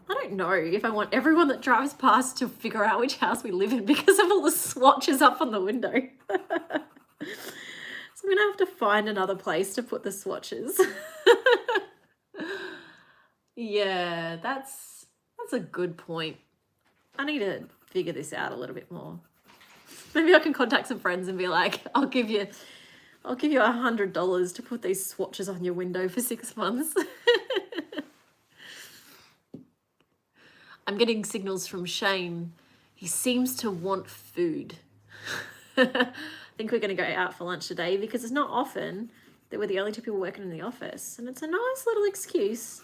I don't know if I want everyone that drives past to figure out which house we live in because of all the swatches up on the window. So I'm gonna have to find another place to put the swatches. Yeah, that's a good point. I need to figure this out a little bit more. Maybe I can contact some friends and be like, I'll give you $100 to put these swatches on your window for 6 months. I'm getting signals from Shane. He seems to want food. I think we're going to go out for lunch today, because it's not often that we're the only two people working in the office. And it's a nice little excuse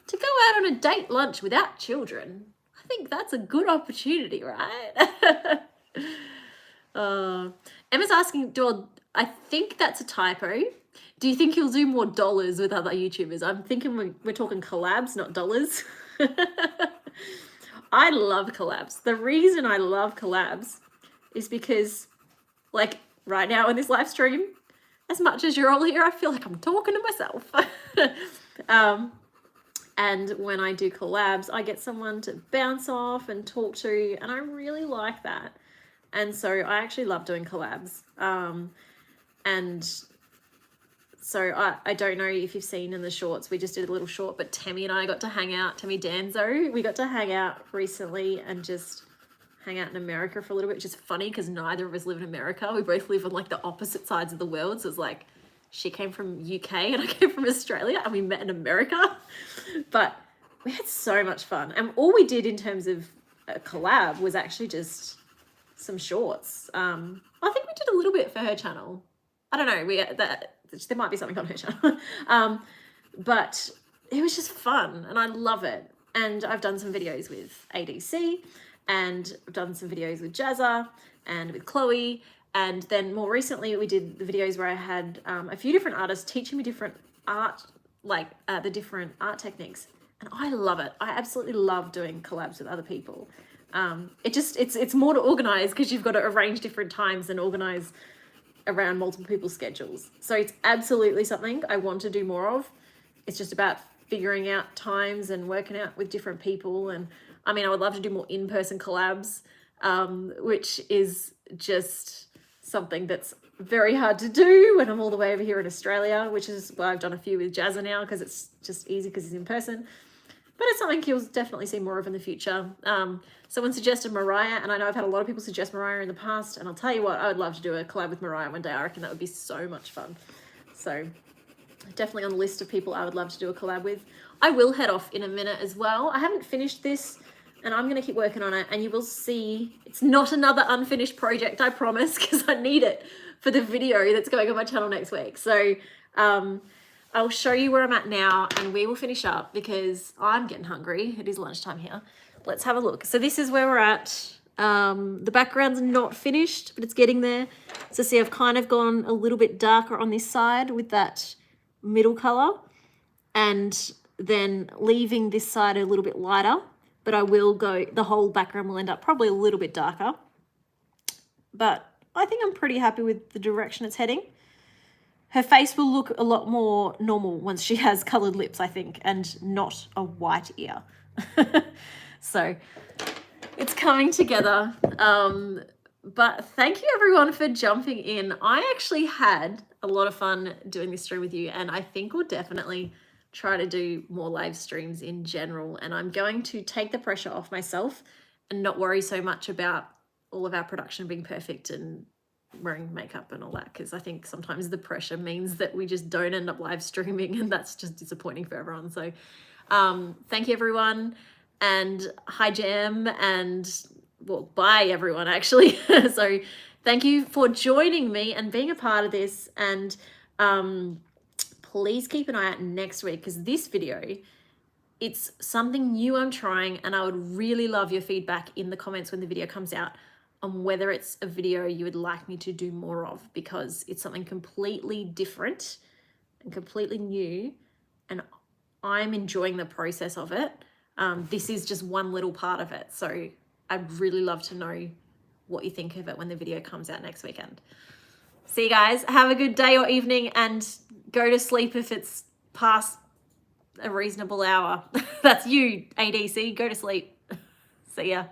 to go out on a date lunch without children. I think that's a good opportunity, right? Emma's asking, I think that's a typo. Do you think you'll do more dollars with other YouTubers? I'm thinking we're talking collabs, not dollars. I love collabs. The reason I love collabs is because, like, right now in this live stream, as much as you're all here, I feel like I'm talking to myself. And when I do collabs, I get someone to bounce off and talk to, and I really like that. And so I actually love doing collabs. And so I don't know if you've seen in the shorts, we just did a little short, but Tammy and I got to hang out, Tammy Danzo, we got to hang out recently and just hang out in America for a little bit, which is funny because neither of us live in America. We both live on like the opposite sides of the world. So it's like, she came from UK and I came from Australia, and we met in America. But we had so much fun. And all we did in terms of a collab was actually just some shorts. I think we did a little bit for her channel. I don't know. There might be something on her channel. But it was just fun and I love it. And I've done some videos with ADC, and I've done some videos with Jazza and with Chloe. And then more recently, we did the videos where I had a few different artists teaching me different art, like the different art techniques. And I love it. I absolutely love doing collabs with other people. It's more to organize, because you've got to arrange different times and organize around multiple people's schedules. So it's absolutely something I want to do more of. It's just about figuring out times and working out with different people. And I mean, I would love to do more in-person collabs, which is just something that's very hard to do when I'm all the way over here in Australia, which is why I've done a few with Jazza now, because it's just easy because it's in person. But it's something you'll definitely see more of in the future. Someone suggested Mariah, and I know I've had a lot of people suggest Mariah in the past, and I'll tell you what, I would love to do a collab with Mariah one day. I reckon that would be so much fun. So definitely on the list of people I would love to do a collab with. I will head off in a minute as well. I haven't finished this, and I'm going to keep working on it, and you will see it's not another unfinished project, I promise, because I need it for the video that's going on my channel next week. So I'll show you where I'm at now, and we will finish up because I'm getting hungry. It is lunchtime here. Let's have a look. So this is where we're at. The background's not finished, but it's getting there. So see, I've kind of gone a little bit darker on this side with that middle color, and then leaving this side a little bit lighter, but I will go, the whole background will end up probably a little bit darker. But I think I'm pretty happy with the direction it's heading. Her face will look a lot more normal once she has coloured lips, I think, and not a white ear. So it's coming together. But thank you everyone for jumping in. I actually had a lot of fun doing this stream with you, and I think we'll definitely try to do more live streams in general. And I'm going to take the pressure off myself and not worry so much about all of our production being perfect and wearing makeup and all that, because I think sometimes the pressure means that we just don't end up live streaming, and that's just disappointing for everyone. So thank you everyone, and hi Jam, and well, bye everyone actually. So thank you for joining me and being a part of this, and please keep an eye out next week, because this video, it's something new I'm trying, and I would really love your feedback in the comments when the video comes out on whether it's a video you would like me to do more of, because it's something completely different and completely new, and I'm enjoying the process of it. This is just one little part of it, so I'd really love to know what you think of it when the video comes out next weekend. See you guys, have a good day or evening, and go to sleep if it's past a reasonable hour. That's you, ADC, go to sleep. See ya.